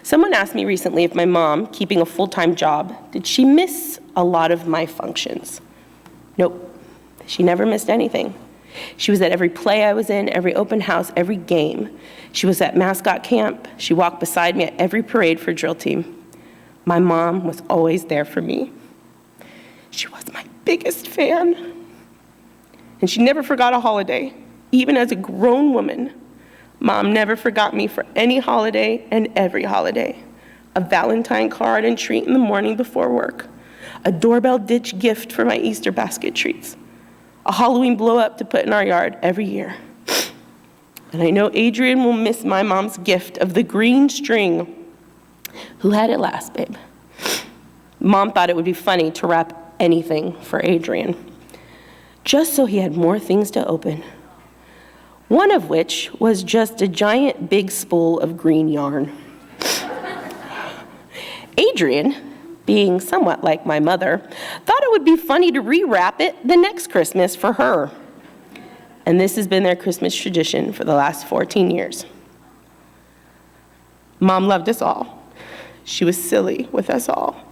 [SPEAKER 2] Someone asked me recently if my mom, keeping a full-time job, did she miss a lot of my functions? Nope, she never missed anything. She was at every play I was in, every open house, every game. She was at mascot camp. She walked beside me at every parade for drill team. My mom was always there for me. She was my biggest fan. And she never forgot a holiday. Even as a grown woman, Mom never forgot me for any holiday and every holiday. A Valentine card and treat in the morning before work. A doorbell ditch gift for my Easter basket treats. A Halloween blow up to put in our yard every year. And I know Adrian will miss my mom's gift of the green string. Who had it last, babe? Mom thought it would be funny to wrap anything for Adrian, just so he had more things to open. One of which was just a giant big spool of green yarn. Adrian, being somewhat like my mother, thought it would be funny to rewrap it the next Christmas for her. And this has been their Christmas tradition for the last 14 years. Mom loved us all. She was silly with us all,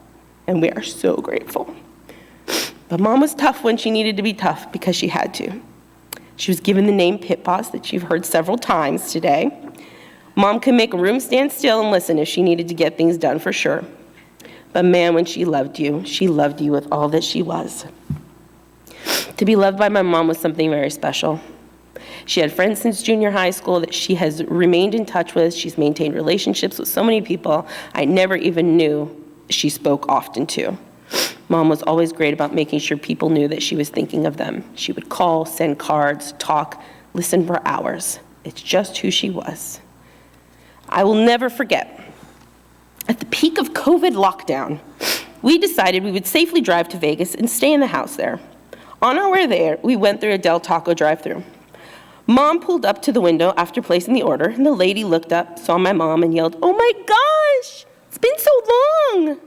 [SPEAKER 2] and we are so grateful. But Mom was tough when she needed to be tough because she had to. She was given the name Pit Boss that you've heard several times today. Mom could make a room stand still and listen if she needed to get things done for sure. But man, when she loved you with all that she was. To be loved by my mom was something very special. She had friends since junior high school that she has remained in touch with. She's maintained relationships with so many people I never even knew she spoke often to. Mom was always great about making sure people knew that she was thinking of them. She would call, send cards, talk, listen for hours. It's just who she was. I will never forget, at the peak of COVID lockdown, we decided we would safely drive to Vegas and stay in the house there. On our way there, we went through a Del Taco drive-thru. Mom pulled up to the window after placing the order, and the lady looked up, saw my mom, and yelled, "Oh my gosh, it's been so long.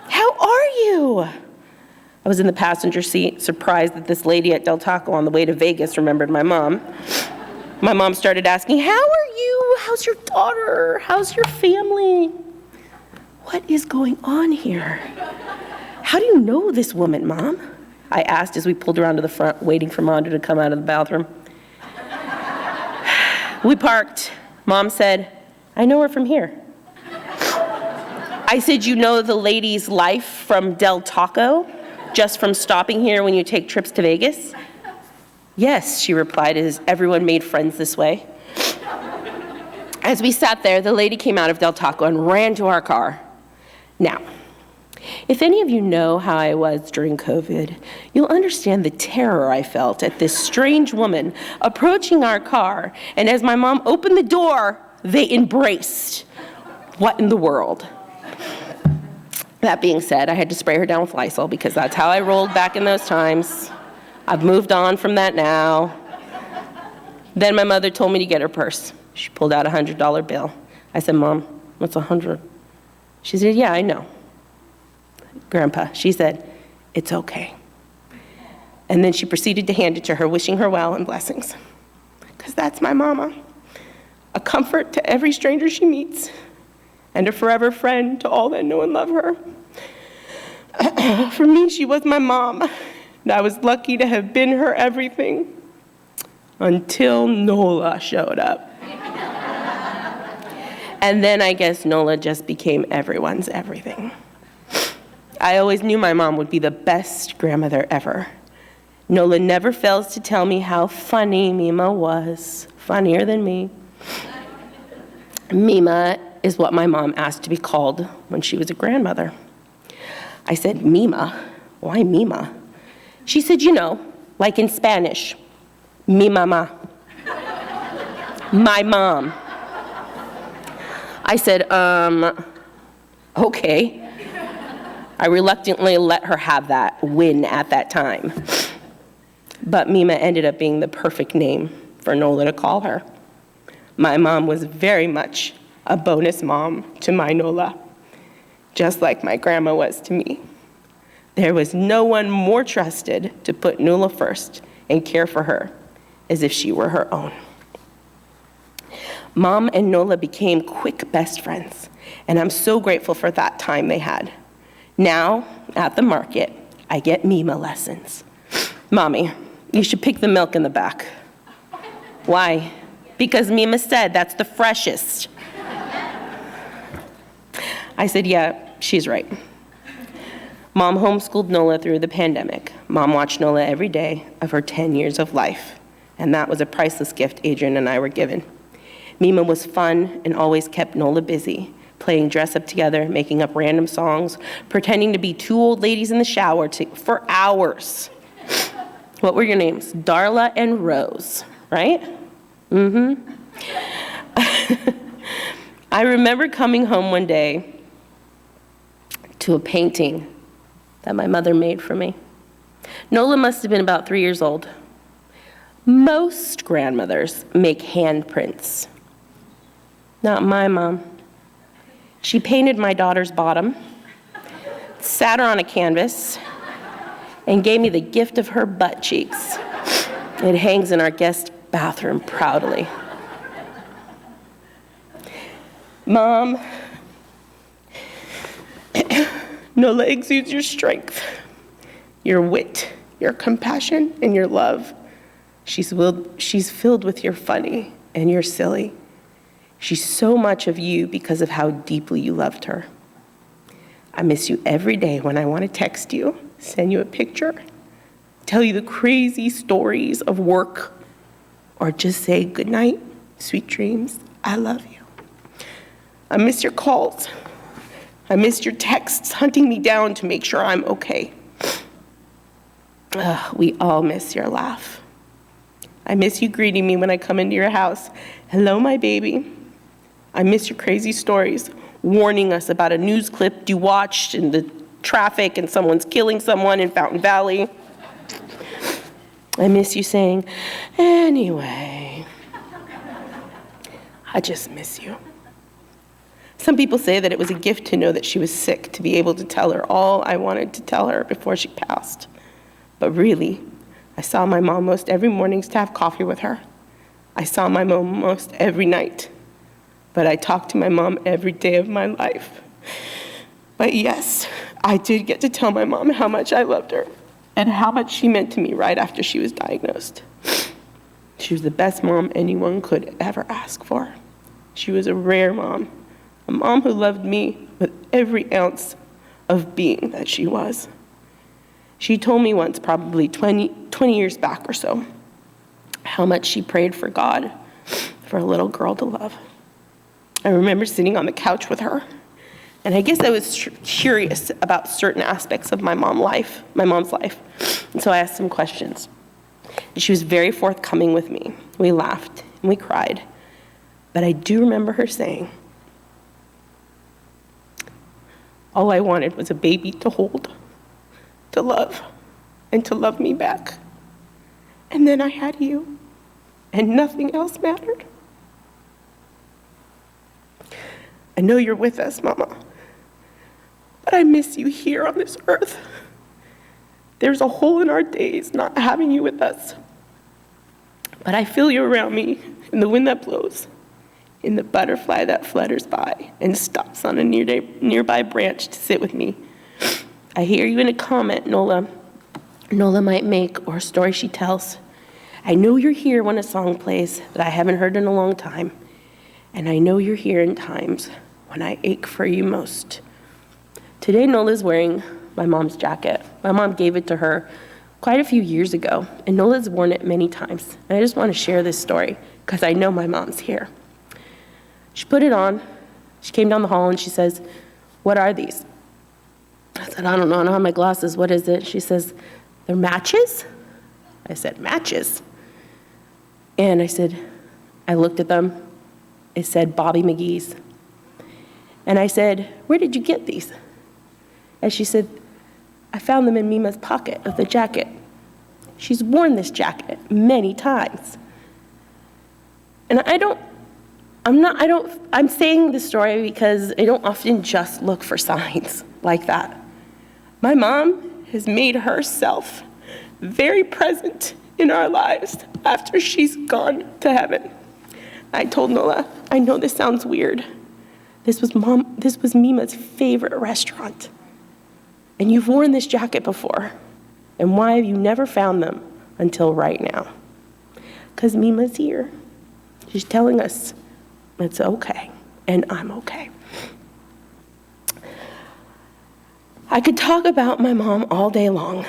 [SPEAKER 2] How are you?" I was in the passenger seat, surprised that this lady at Del Taco on the way to Vegas remembered my mom. My mom started asking, "How are you? How's your daughter? How's your family? What is going on here? How do you know this woman, Mom?" I asked as we pulled around to the front, waiting for Mondo to come out of the bathroom. We parked. Mom said, "I know her from here." I said, you know the lady's life from Del Taco, just from stopping here when you take trips to Vegas? Yes, she replied, as everyone made friends this way. As we sat there, the lady came out of Del Taco and ran to our car. Now, if any of you know how I was during COVID, you'll understand the terror I felt at this strange woman approaching our car, and as my mom opened the door, they embraced. What in the world? That being said, I had to spray her down with Lysol because that's how I rolled back in those times. I've moved on from that now. Then my mother told me to get her purse. She pulled out a $100 bill. I said, Mom, what's 100? She said, yeah, I know. Grandpa, she said, it's okay. And then she proceeded to hand it to her, wishing her well and blessings. Because that's my mama. A comfort to every stranger she meets, and a forever friend to all that know and love her. For me, she was my mom, and I was lucky to have been her everything until Nola showed up. And then I guess Nola just became everyone's everything. I always knew my mom would be the best grandmother ever. Nola never fails to tell me how funny Mima was, funnier than me. Mima is what my mom asked to be called when she was a grandmother. I said, Mima? Why Mima? She said, you know, like in Spanish, mi mama, my mom. I said, okay. I reluctantly let her have that win at that time. But Mima ended up being the perfect name for Nola to call her. My mom was very much a bonus mom to my Nola, just like my grandma was to me. There was no one more trusted to put Nola first and care for her as if she were her own. Mom and Nola became quick best friends, and I'm so grateful for that time they had. Now, at the market, I get Mima lessons. Mommy, you should pick the milk in the back. Why? Because Mima said that's the freshest. I said, yeah, she's right. Mom homeschooled Nola through the pandemic. Mom watched Nola every day of her 10 years of life, and that was a priceless gift Adrian and I were given. Mima was fun and always kept Nola busy, playing dress-up together, making up random songs, pretending to be two old ladies in the shower for hours. What were your names? Darla and Rose, right? Mm-hmm. I remember coming home one day to a painting that my mother made for me. Nola must have been about 3 years old. Most grandmothers make handprints. Not my mom. She painted my daughter's bottom, sat her on a canvas, and gave me the gift of her butt cheeks. It hangs in our guest bathroom proudly. Mom, Nola exudes your strength, your wit, your compassion, and your love. She's filled with your funny and your silly. She's so much of you because of how deeply you loved her. I miss you every day when I want to text you, send you a picture, tell you the crazy stories of work, or just say good night, sweet dreams, I love you. I miss your calls. I miss your texts hunting me down to make sure I'm okay. We all miss your laugh. I miss you greeting me when I come into your house. Hello, my baby. I miss your crazy stories, warning us about a news clip you watched in the traffic and someone's killing someone in Fountain Valley. I miss you saying, anyway. I just miss you. Some people say that it was a gift to know that she was sick, to be able to tell her all I wanted to tell her before she passed. But really, I saw my mom most every morning to have coffee with her. I saw my mom most every night. But I talked to my mom every day of my life. But yes, I did get to tell my mom how much I loved her and how much she meant to me right after she was diagnosed. She was the best mom anyone could ever ask for. She was a rare mom, a mom who loved me with every ounce of being that she was. She told me once, probably 20 years back or so, how much she prayed for God for a little girl to love. I remember sitting on the couch with her, and I guess I was curious about certain aspects of my mom's life. And so I asked some questions. And she was very forthcoming with me. We laughed and we cried. But I do remember her saying, all I wanted was a baby to hold, to love, and to love me back. And then I had you, and nothing else mattered. I know you're with us, Mama, but I miss you here on this earth. There's a hole in our days not having you with us. But I feel you around me in the wind that blows, in the butterfly that flutters by and stops on a nearby branch to sit with me. I hear you in a comment Nola might make or a story she tells. I know you're here when a song plays that I haven't heard in a long time. And I know you're here in times when I ache for you most. Today, Nola's wearing my mom's jacket. My mom gave it to her quite a few years ago, and Nola's worn it many times. And I just want to share this story because I know my mom's here. She put it on. She came down the hall and she says, "What are these?" I said, "I don't know. I don't have my glasses. What is it?" She says, "They're matches?" I said, "Matches?" And I looked at them. It said Bobby McGee's. And I said, "Where did you get these?" And she said, "I found them in Mima's pocket of the jacket. She's worn this jacket many times." And I'm saying this story because I don't often just look for signs like that. My mom has made herself very present in our lives after she's gone to heaven. I told Nola, I know this sounds weird. This was Mima's favorite restaurant. And you've worn this jacket before. And why have you never found them until right now? Because Mima's here. She's telling us it's okay, and I'm okay. I could talk about my mom all day long.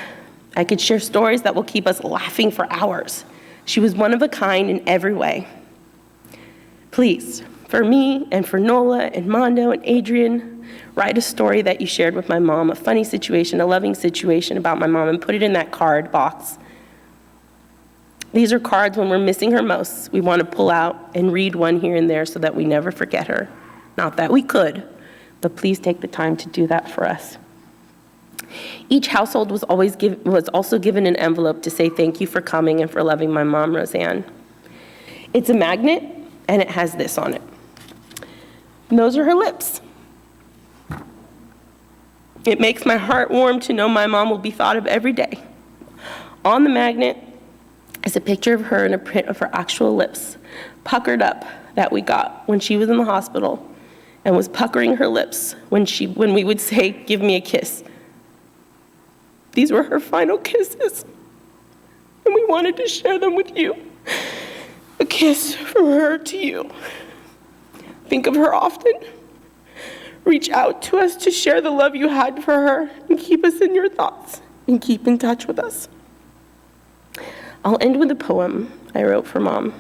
[SPEAKER 2] I could share stories that will keep us laughing for hours. She was one of a kind in every way. Please, for me and for Nola and Mondo and Adrian, write a story that you shared with my mom, a funny situation, a loving situation about my mom, and put it in that card box. These are cards when we're missing her most. We want to pull out and read one here and there so that we never forget her. Not that we could, but please take the time to do that for us. Each household was also given an envelope to say thank you for coming and for loving my mom, Roseanne. It's a magnet, and it has this on it. And those are her lips. It makes my heart warm to know my mom will be thought of every day. On the magnet is a picture of her and a print of her actual lips, puckered up, that we got when she was in the hospital and was puckering her lips when we would say, "Give me a kiss." These were her final kisses, and we wanted to share them with you. A kiss from her to you. Think of her often. Reach out to us to share the love you had for her and keep us in your thoughts and keep in touch with us. I'll end with a poem I wrote for Mom.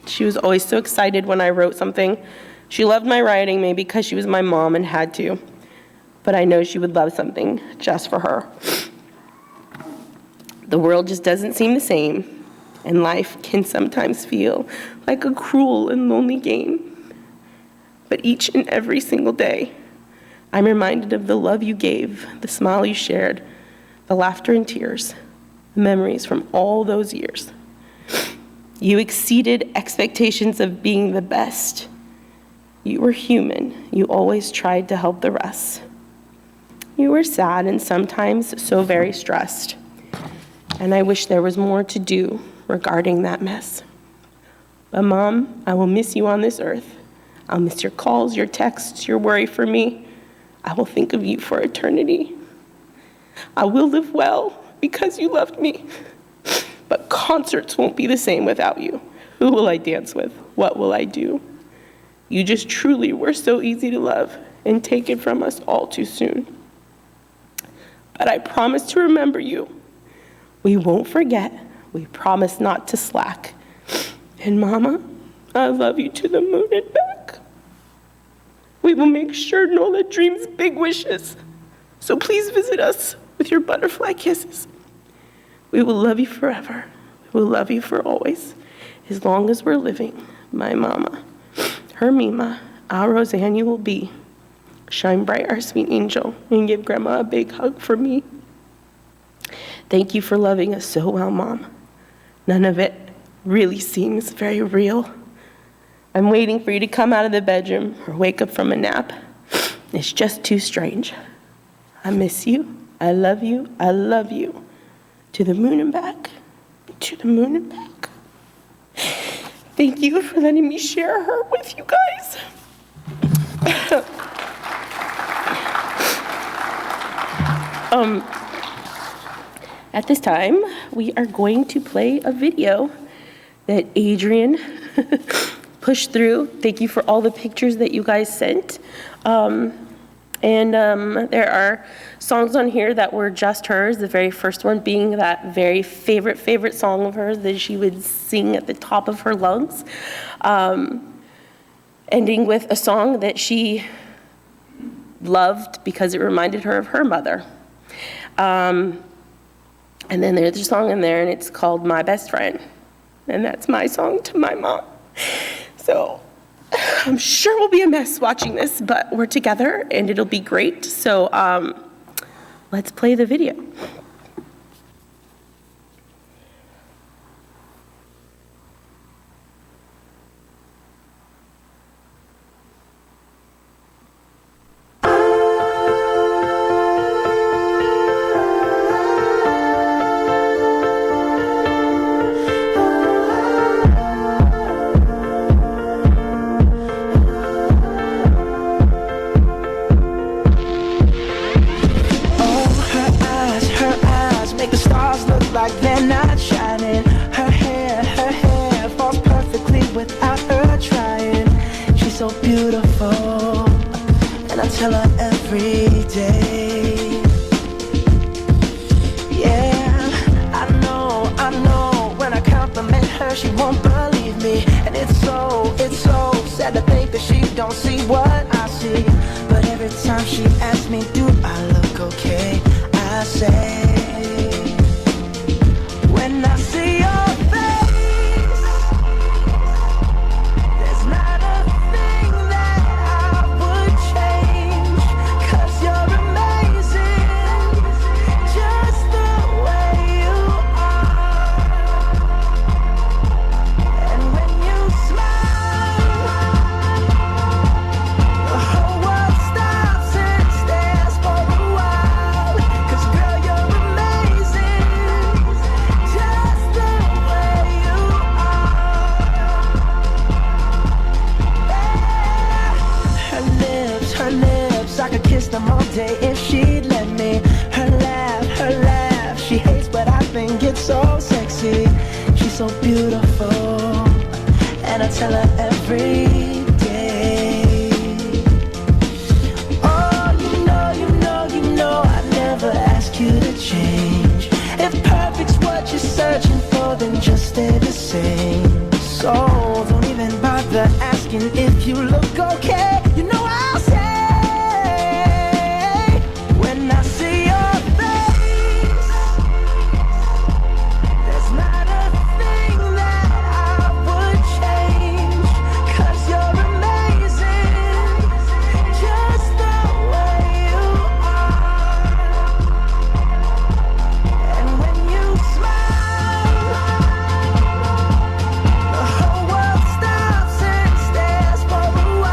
[SPEAKER 2] She was always so excited when I wrote something. She loved my writing, maybe because she was my mom and had to, but I know she would love something just for her. The world just doesn't seem the same, and life can sometimes feel like a cruel and lonely game. But each and every single day, I'm reminded of the love you gave, the smile you shared, the laughter and tears, the memories from all those years. You exceeded expectations of being the best. You were human. You always tried to help the rest. You were sad and sometimes so very stressed. And I wish there was more to do regarding that mess. But Mom, I will miss you on this earth. I'll miss your calls, your texts, your worry for me. I will think of you for eternity. I will live well because you loved me. But concerts won't be the same without you. Who will I dance with? What will I do? You just truly were so easy to love, and taken from us all too soon. But I promise to remember you. We won't forget. We promise not to slack. And Mama, I love you to the moon and back. We will make sure Nola dreams big wishes. So please visit us with your butterfly kisses. We will love you forever. We will love you for always. As long as we're living, my Mama. Her Mima, our Roseanne you will be. Shine bright, our sweet angel, and give Grandma a big hug for me. Thank you for loving us so well, Mom. None of it really seems very real. I'm waiting for you to come out of the bedroom or wake up from a nap. It's just too strange. I miss you. I love you. I love you. To the moon and back. To the moon and back. Thank you for letting me share her with you guys. At this time, we are going to play a video that Adrian pushed through. Thank you for all the pictures that you guys sent. There are songs on here that were just hers, the very first one being that very favorite song of hers that she would sing at the top of her lungs, ending with a song that she loved because it reminded her of her mother. And then there's a song in there, and it's called My Best Friend. And that's my song to my mom. So I'm sure we'll be a mess watching this, but we're together, and it'll be great. So let's play the video.
[SPEAKER 8] Tell her every day. Yeah, I know. When I compliment her, she won't believe me, and it's so sad to think that she don't see what I see. But every time she asks me, do I look okay? I say, when I see your face, there's not a thing that I would change. 'Cause you're amazing, just the way you are. And when you smile, the whole world stops and stares for a while. 'Cause girl, you're amazing, just the way you are. Her lips, I could kiss them all day if she'd let me. Her laugh, she hates but I think it's so sexy. She's so beautiful, and I tell her every day. Oh, you know I never ask you to change. If perfect's what you're searching for, then just stay the same. So don't even bother asking if you look okay. You know I'll say, when I see your face, there's not a thing that I would change. 'Cause you're amazing, just the way you are. And when you smile, the whole world stops and stares for a while.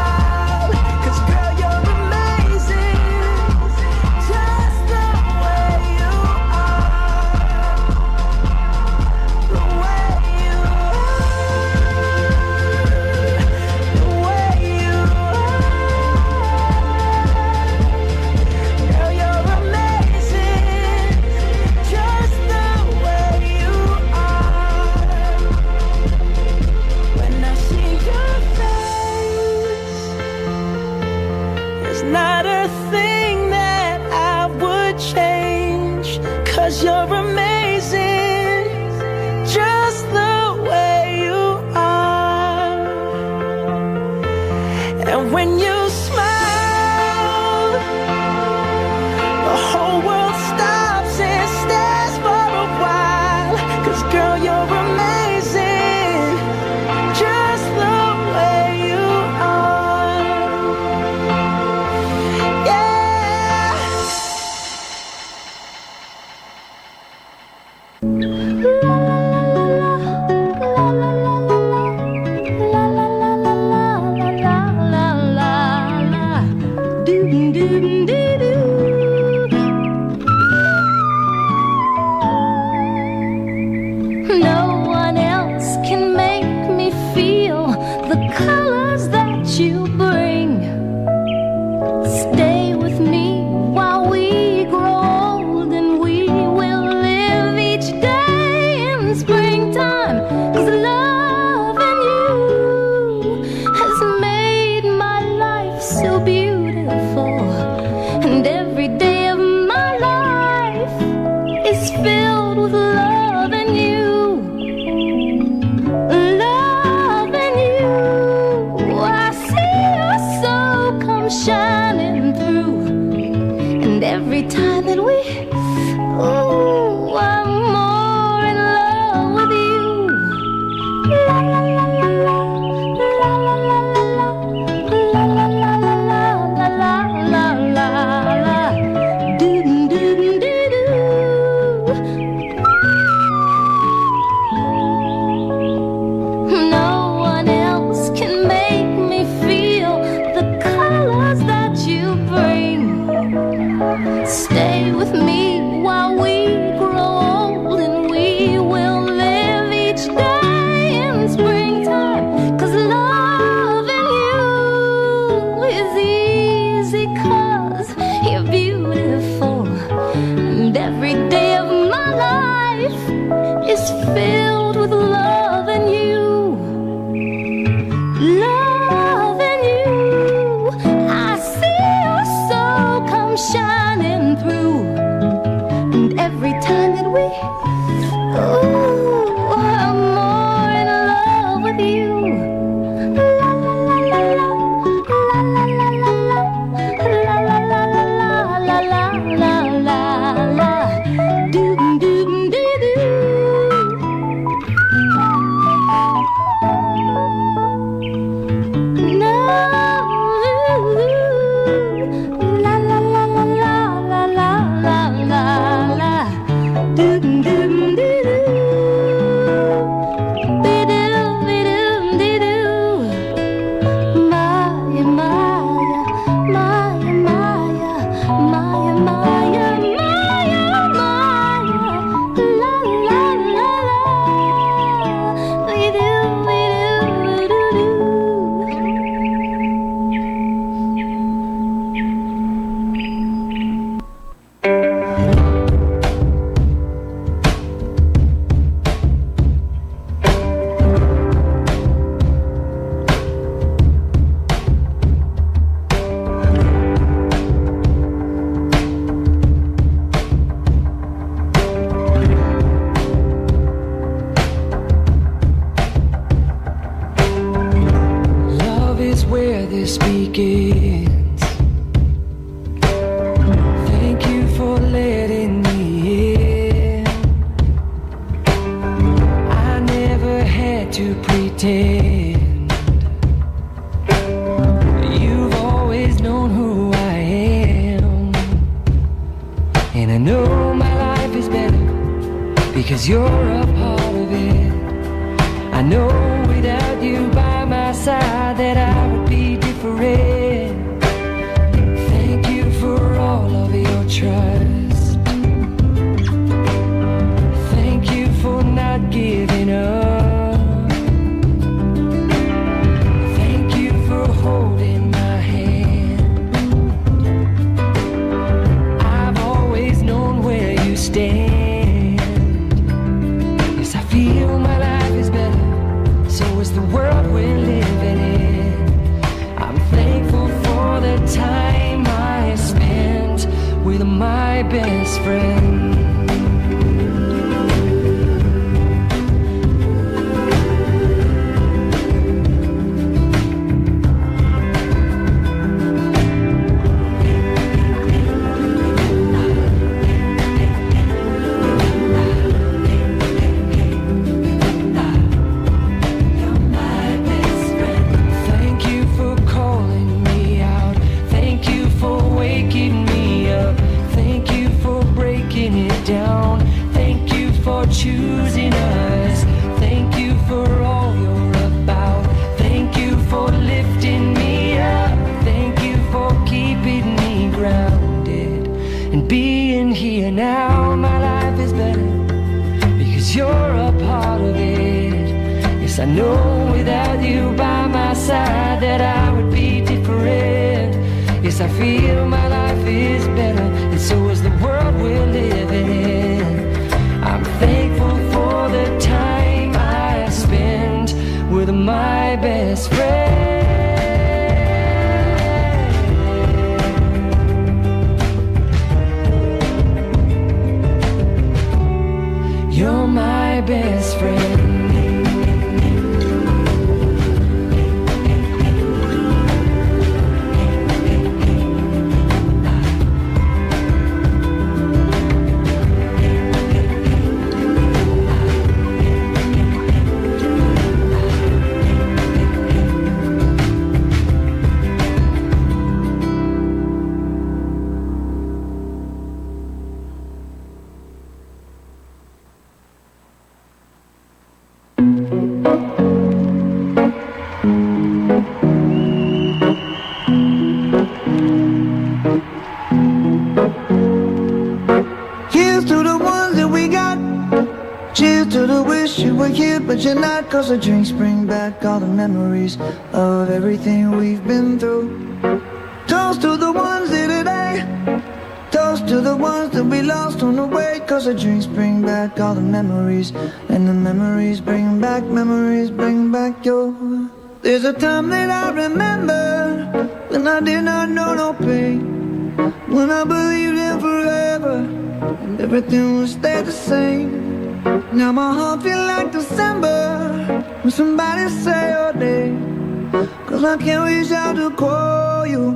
[SPEAKER 8] just the way you are. And when you smile, the whole world stops and stares for a while. 'Cause girl, you're amazing, just the way you are. Yeah.
[SPEAKER 3] No one else can make me feel the colors that you bring. Stay with me while we grow old, and we will live each day in springtime. 'Cause loving you has made my life so beautiful, and every day of my life is filled with loving you. Loving you, I see your soul come shining through, and every time that we, ooh, I'm more in love with you. La la la la la, la la la la la, la la la la la, la la la la, doo doo doo doo. No one else can make me feel the colors that you bring. Stay with me while we grow old, and we will live each day in springtime. 'Cause loving you is easy, 'cause you're beautiful, and every day of my life is filled with loving you. Loving you, I see your soul come shining through, and every time that we, ooh, I'm more in love with you. La la la la la, la la la la la, la la la la la, la la la la, doo doo doo doo. No, la la la la la la la la la la, doo doo doo doo, be doo be doo be doo. Maya Maya Maya Maya Maya Maya Maya Maya, la la la la, be doo be doo doo doo.
[SPEAKER 8] Love is where this begins. Thank you for letting me in. I never had to pretend. You've always known who I am, and I know my life is better because you're a part of it. I know without you by my side that I would be different. Thank you for all of your trust. Thank you for not giving up. Thank you for holding my hand. I've always known where you stand. Yes, I feel my life is better choosing us. Thank you for all you're about. Thank you for lifting me up. Thank you for keeping me grounded and being here now. My life is better because you're a part of it. Yes, I know without you by my side that I would be different. Yes, I feel my life is better, and so is the world we're living in. I'm thankful for the time I spent with my best friend. You're my best friend.
[SPEAKER 9] Here's to the ones that we got. Cheers to the wish you were here but you're not. Cause the drinks bring back all the memories of everything we've been through. Toast to the ones here today. Toast to the ones that we lost on the way. Cause the drinks bring back all the memories. And the memories bring back your. There's a time that I remember when I did not know no pain, when I believed in forever and everything would stay the same. Now my heart feel like December when somebody say your name. Cause I can't reach out to call you,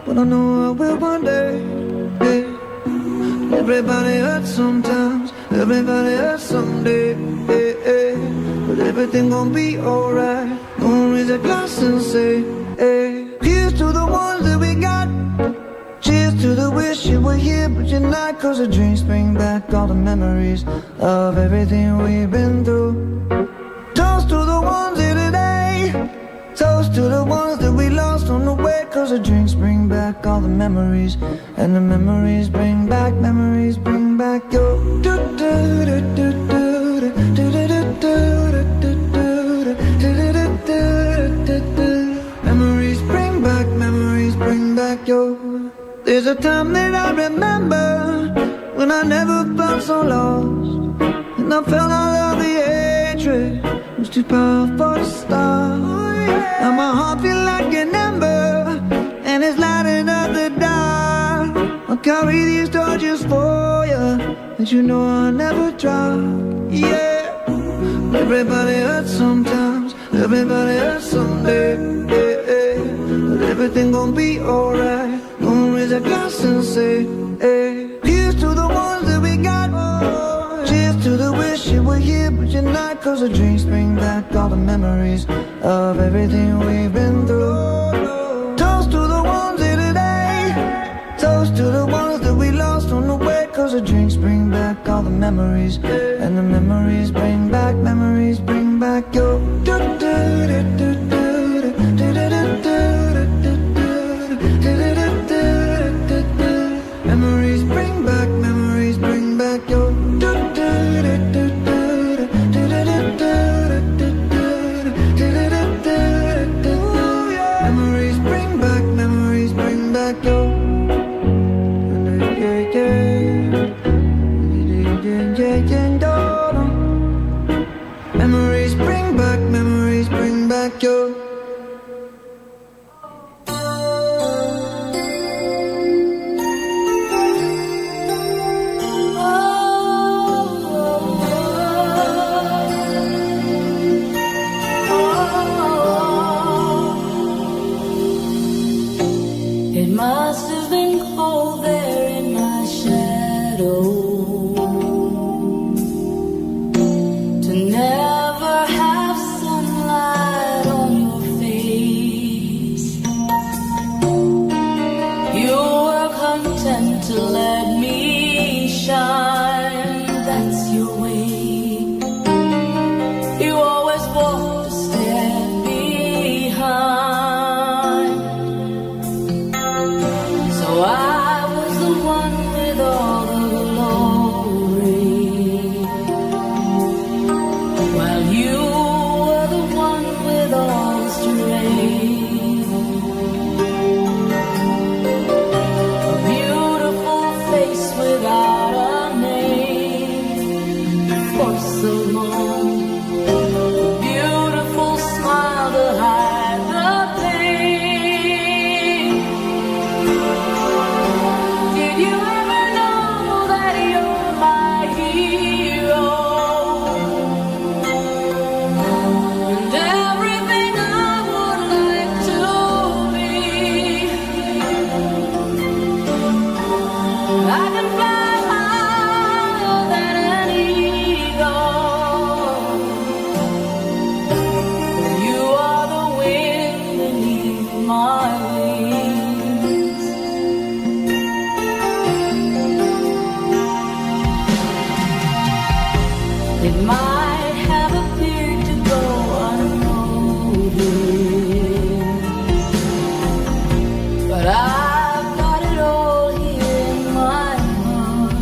[SPEAKER 9] but I know I will one day. Hey. Everybody hurts sometimes, everybody hurts someday. Hey, hey. But everything gon' be alright. Gonna raise a glass and say, hey. Here's to the ones that we got. Cheers to the wish you were here but you're not. Cause the drinks bring back all the memories of everything we've been through. Toast to the ones here today. Toast to the ones that we lost on the way. Cause the drinks bring back all the memories. And the memories bring back your. Memories bring back your. There's a time that I remember when I never felt so lost, and I felt all of the hatred was too powerful to stop. Now my heart feel like an ember, and it's lighting up the dark. I'll carry these torches for you, but you know I'll never drop. Yeah. Everybody hurts sometimes, everybody hurts someday. Yeah, yeah. But everything gon' be alright. Gonna raise a glass and say, hey. Here's to the ones that we got. Cheers to the wish you were here but you're not. Cause the drinks bring back all the memories of everything we've been through. Toast to the ones here today. Toast to the ones that we lost on the way. Cause the drinks bring back all the memories. And the memories bring back your. Memories bring back your. Memories bring back your. Memories bring back your.
[SPEAKER 10] It must have been cold there in my shadow to never have sunlight on your It might have appeared to go unnoticed, but I've got it all here in my heart.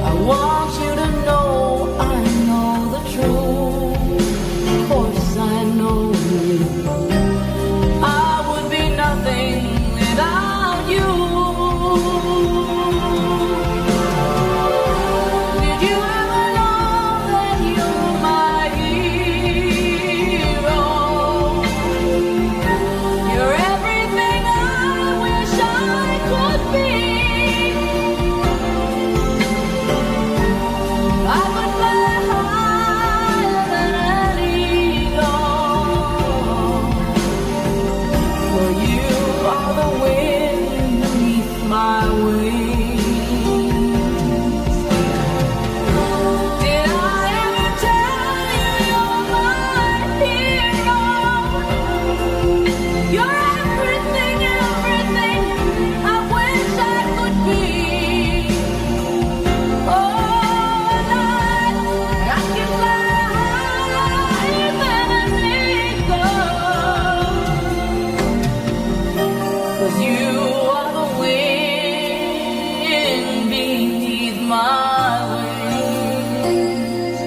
[SPEAKER 10] I want you to know I know the truth. Of course I know you. I would be nothing without you. Did you ever know that you're my hero? You're everything I wish I could be. I would fly higher than an eagle, for you are the wind beneath my wings. Did I ever tell you you're my hero? You're everything, everything I wish I could be. Oh, Lord, I can fly higher than an eagle, 'cause you are the wind beneath my wings.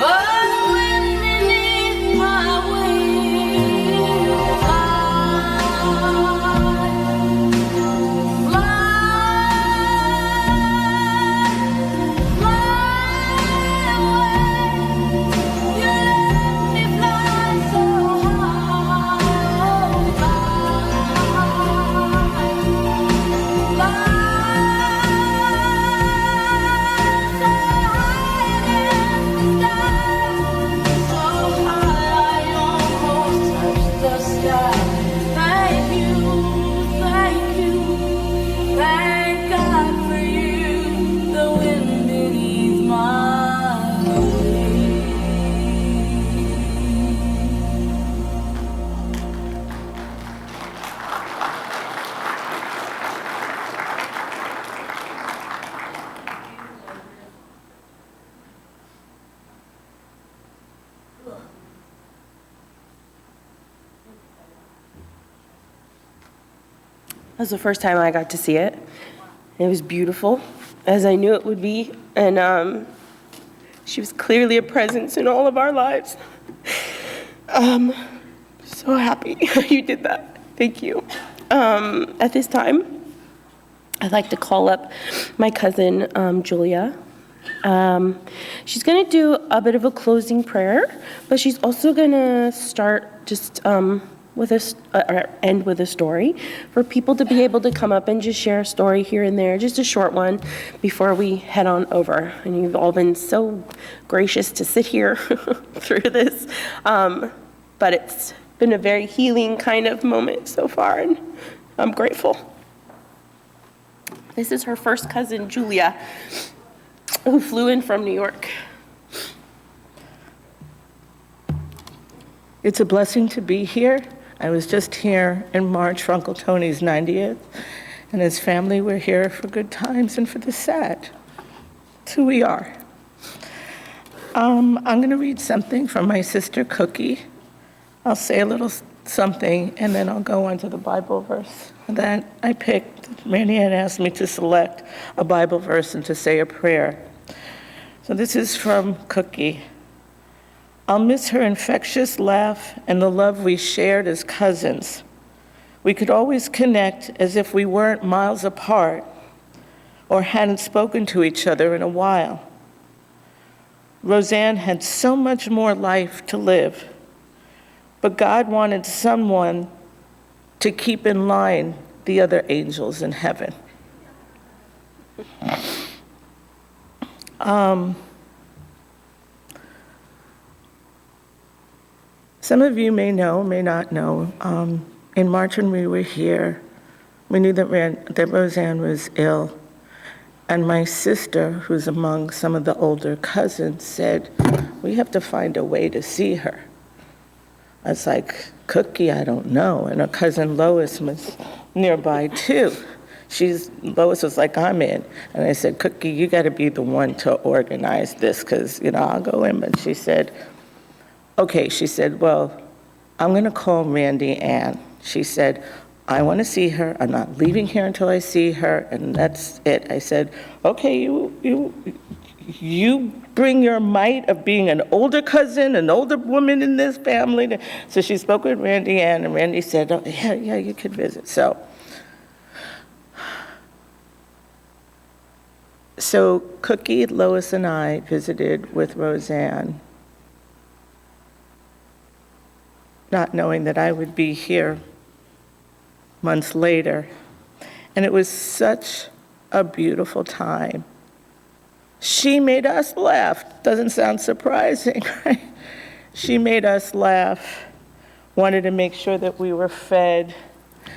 [SPEAKER 10] Oh, the wind beneath my wings. Thank God for you, the wind beneath my wings.
[SPEAKER 2] That was the first time I got to see it. It was beautiful, as I knew it would be, and she was clearly a presence in all of our lives. So happy you did that. Thank you. At this time, I'd like to call up my cousin, Julia. She's going to do a bit of a closing prayer, but she's also going to start just end with a story for people to be able to come up and just share a story here and there, just a short one before we head on over. And you've all been so gracious to sit here through this, but it's been a very healing kind of moment so far, and I'm grateful. This is her first cousin, Julia, who flew in from New York.
[SPEAKER 11] It's a blessing to be here. I was just here in March for Uncle Tony's 90th, and his family were here for good times and for the sad. It's who we are. I'm going to read something from my sister Cookie. I'll say a little something, and then I'll go on to the Bible verse that I picked. Randy had asked me to select a Bible verse and to say a prayer. So this is from Cookie. I'll miss her infectious laugh and the love we shared as cousins. We could always connect as if we weren't miles apart or hadn't spoken to each other in a while. Roseanne had so much more life to live, but God wanted someone to keep in line the other angels in heaven. Some of you may know, may not know, in March when we were here, we knew that Roseanne was ill. And my sister, who's among some of the older cousins, said, we have to find a way to see her. I was like, Cookie, I don't know. And her cousin Lois was nearby too. Lois was like, I'm in. And I said, Cookie, you got to be the one to organize this because, I'll go in. But she said, okay. She said, well, I'm going to call Randy Ann. She said, I want to see her. I'm not leaving here until I see her, and that's it. I said, okay, you bring your might of being an older cousin, an older woman in this family. So she spoke with Randy Ann, and Randy said, oh, yeah, you could visit. So Cookie, Lois, and I visited with Roseanne, not knowing that I would be here months later. And it was such a beautiful time. She made us laugh. Doesn't sound surprising, right? She made us laugh, wanted to make sure that we were fed.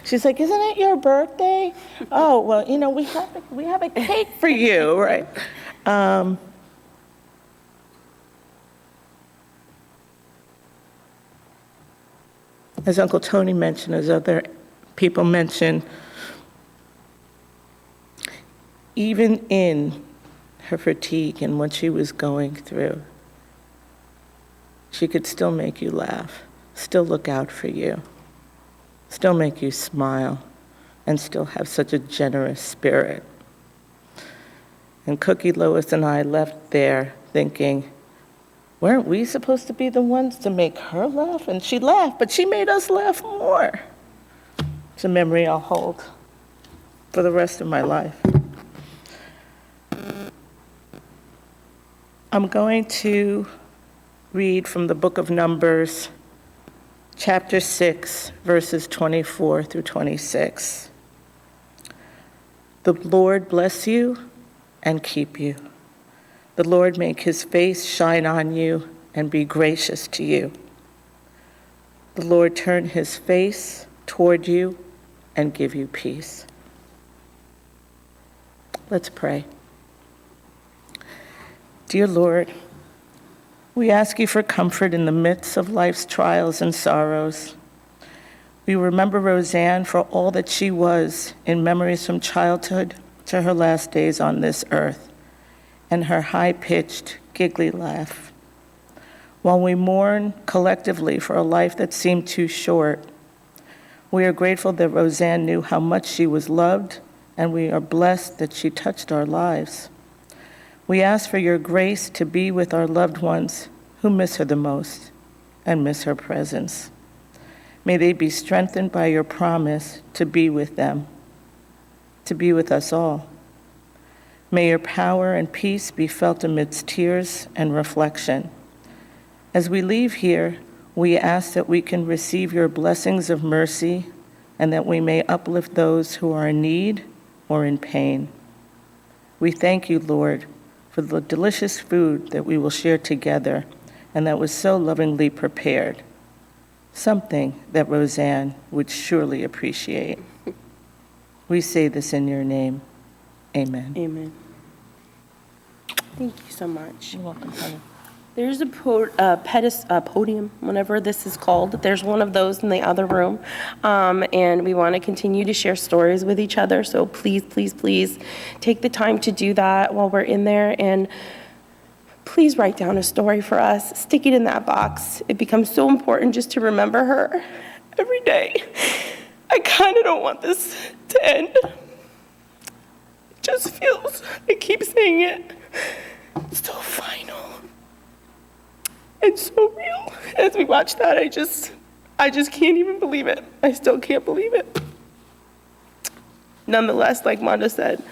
[SPEAKER 11] She's like, isn't it your birthday? Oh, well, we have a cake for you, right? As Uncle Tony mentioned, as other people mentioned, even in her fatigue and what she was going through, she could still make you laugh, still look out for you, still make you smile, and still have such a generous spirit. And Cookie, Lois, and I left there thinking, weren't we supposed to be the ones to make her laugh? And she laughed, but she made us laugh more. It's a memory I'll hold for the rest of my life. I'm going to read from the book of Numbers, chapter 6, verses 24 through 26. The Lord bless you and keep you. The Lord make his face shine on you and be gracious to you. The Lord turn his face toward you and give you peace. Let's pray. Dear Lord, we ask you for comfort in the midst of life's trials and sorrows. We remember Roseanne for all that she was in memories from childhood to her last days on this earth, and her high-pitched, giggly laugh. While we mourn collectively for a life that seemed too short, we are grateful that Roseanne knew how much she was loved, and we are blessed that she touched our lives. We ask for your grace to be with our loved ones who miss her the most and miss her presence. May they be strengthened by your promise to be with them, to be with us all. May your power and peace be felt amidst tears and reflection. As we leave here, we ask that we can receive your blessings of mercy and that we may uplift those who are in need or in pain. We thank you, Lord, for the delicious food that we will share together and that was so lovingly prepared, something that Roseanne would surely appreciate. We say this in your name. Amen.
[SPEAKER 2] Amen. Thank you so much.
[SPEAKER 11] You're welcome, honey.
[SPEAKER 2] There's a podium, whenever this is called. There's one of those in the other room. And we want to continue to share stories with each other. So please, please, please take the time to do that while we're in there. And please write down a story for us. Stick it in that box. It becomes so important just to remember her every day. I kind of don't want this to end. It just feels, I keep saying it, so final. It's so real. As we watch that, I just can't even believe it. I still can't believe it. Nonetheless, like Manda said,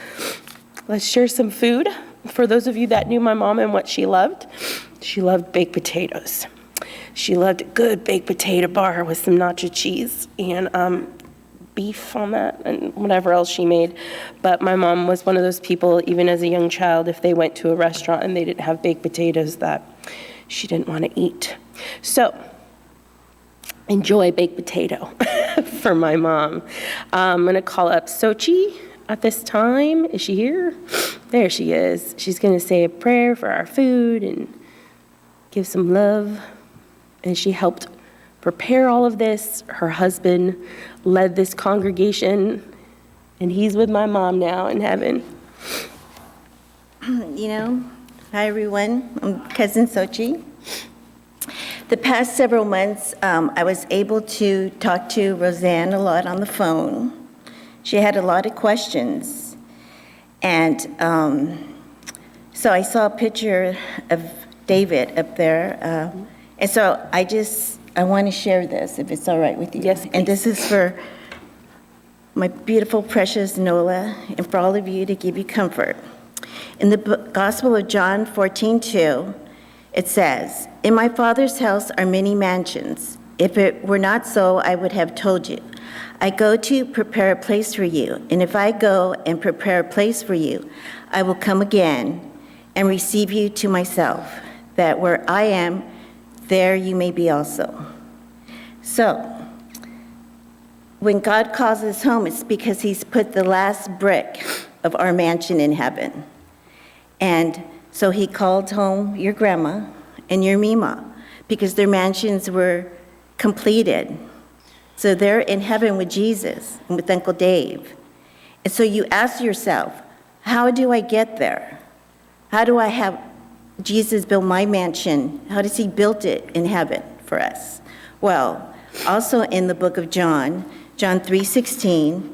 [SPEAKER 2] let's share some food. For those of you that knew my mom and what she loved baked potatoes. She loved a good baked potato bar with some nacho cheese and beef on that and whatever else she made. But my mom was one of those people, even as a young child, if they went to a restaurant and they didn't have baked potatoes, that she didn't want to eat. So enjoy baked potato for my mom. I'm going to call up Sochi at this time. Is she here? There she is. She's going to say a prayer for our food and give some love. And she helped prepare all of this. Her husband led this congregation And he's with my mom now in heaven.
[SPEAKER 12] Hi everyone, I'm Cousin Sochi. The past several months, I was able to talk to Roseanne a lot on the phone. She had a lot of questions. And so I saw a picture of David up there. And so I want to share this, if it's all right with you.
[SPEAKER 2] Yes,
[SPEAKER 12] and this is for my beautiful, precious Nola, and for all of you to give you comfort. In the Gospel of John 14:2, it says, "In my Father's house are many mansions. If it were not so, I would have told you. I go to prepare a place for you, and if I go and prepare a place for you, I will come again and receive you to myself, that where I am, there you may be also." So, when God calls us home, it's because he's put the last brick of our mansion in heaven. And so he called home your grandma and your Mima because their mansions were completed. So they're in heaven with Jesus and with Uncle Dave. And so you ask yourself, how do I get there? How do I have Jesus build my mansion? How does he build it in heaven for us? Well, also in the book of John 3:16,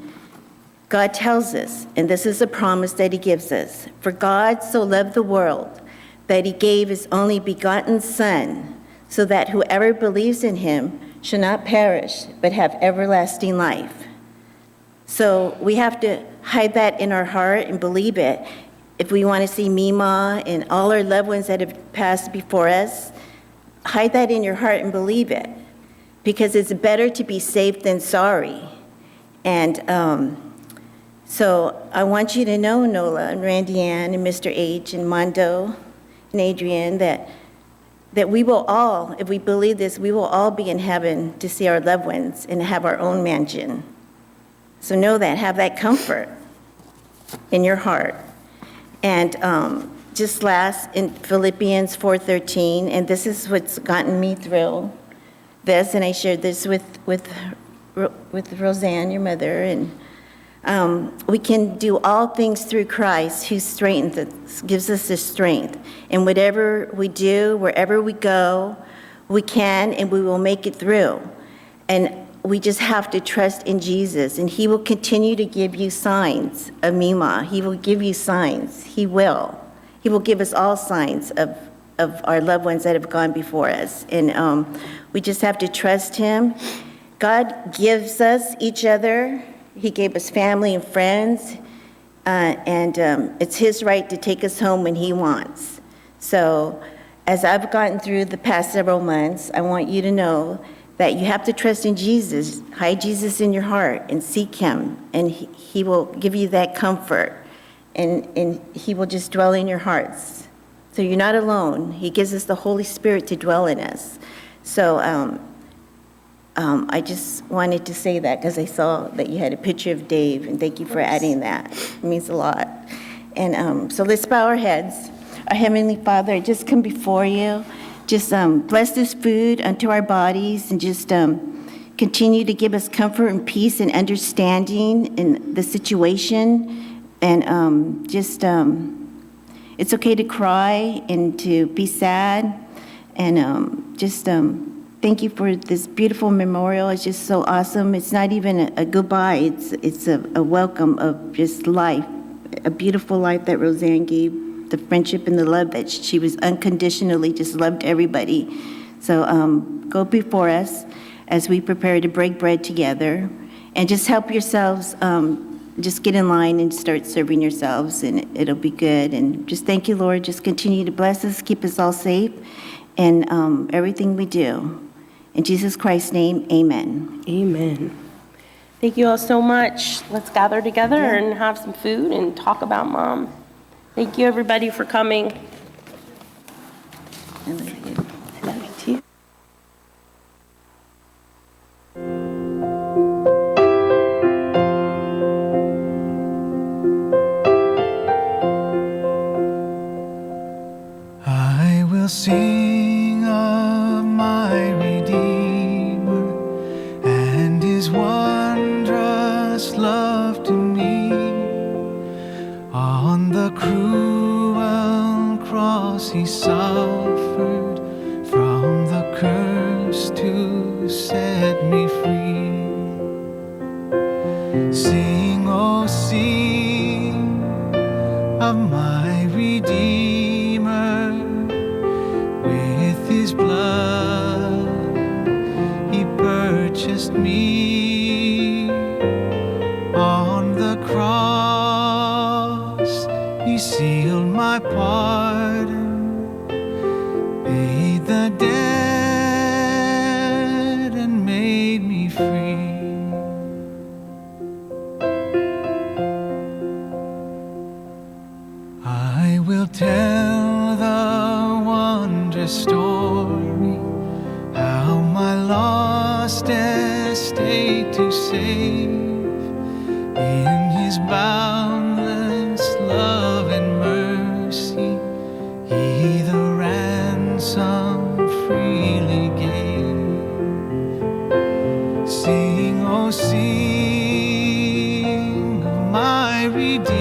[SPEAKER 12] God tells us, and this is a promise that he gives us, "For God so loved the world that he gave his only begotten Son, so that whoever believes in him shall not perish, but have everlasting life." So we have to hide that in our heart and believe it. If we want to see Mima and all our loved ones that have passed before us, hide that in your heart and believe it. Because it's better to be safe than sorry. And so I want you to know, Nola and Randy Ann and Mr. H and Mondo and Adrienne, that we will all, if we believe this, we will all be in heaven to see our loved ones and have our own mansion. So know that, have that comfort in your heart. And just last, in Philippians 4:13, and this is what's gotten me through this, and I shared this with Roseanne, your mother, and we can do all things through Christ who strengthens us, gives us the strength. And whatever we do, wherever we go, we can and we will make it through. And we just have to trust in Jesus, and he will continue to give you signs of Mima. He will give you signs. He will. He will give us all signs of our loved ones that have gone before us. And we just have to trust him. God gives us each other. He gave us family and friends. And it's his right to take us home when he wants. So as I've gotten through the past several months, I want you to know that you have to trust in Jesus. Hide Jesus in your heart and seek him. And he will give you that comfort. And he will just dwell in your hearts. So you're not alone. He gives us the Holy Spirit to dwell in us. So I just wanted to say that because I saw that you had a picture of Dave, and thank you for adding that. It means a lot. And so let's bow our heads. Our Heavenly Father, I just come before you. Just bless this food unto our bodies, and just continue to give us comfort and peace and understanding in the situation. And it's okay to cry and to be sad. And thank you for this beautiful memorial. It's just so awesome. It's not even a goodbye. It's a welcome of just life, a beautiful life that Roseanne gave, the friendship and the love that she was unconditionally just loved everybody. So go before us as we prepare to break bread together, and just help yourselves. Just get in line and start serving yourselves, and it'll be good. And just thank you, Lord. Just continue to bless us, keep us all safe, and everything we do. In Jesus Christ's name, amen.
[SPEAKER 2] Amen. Thank you all so much. Let's gather together and have some food and talk about Mom. Thank you, everybody, for coming.
[SPEAKER 12] I love you.
[SPEAKER 2] I love you too.
[SPEAKER 9] I will sing of my Redeemer and his wondrous love to me.
[SPEAKER 13] cross he suffered from the curse to set me free. Sing, oh sing of my Redeemer. With his blood he purchased me. On the cross he sealed my pardon, paid the debt and made me free. I will tell the wondrous story, how my lost estate to save. In his boundless love and mercy, he the ransom freely gave. Sing, oh sing of my Redeemer.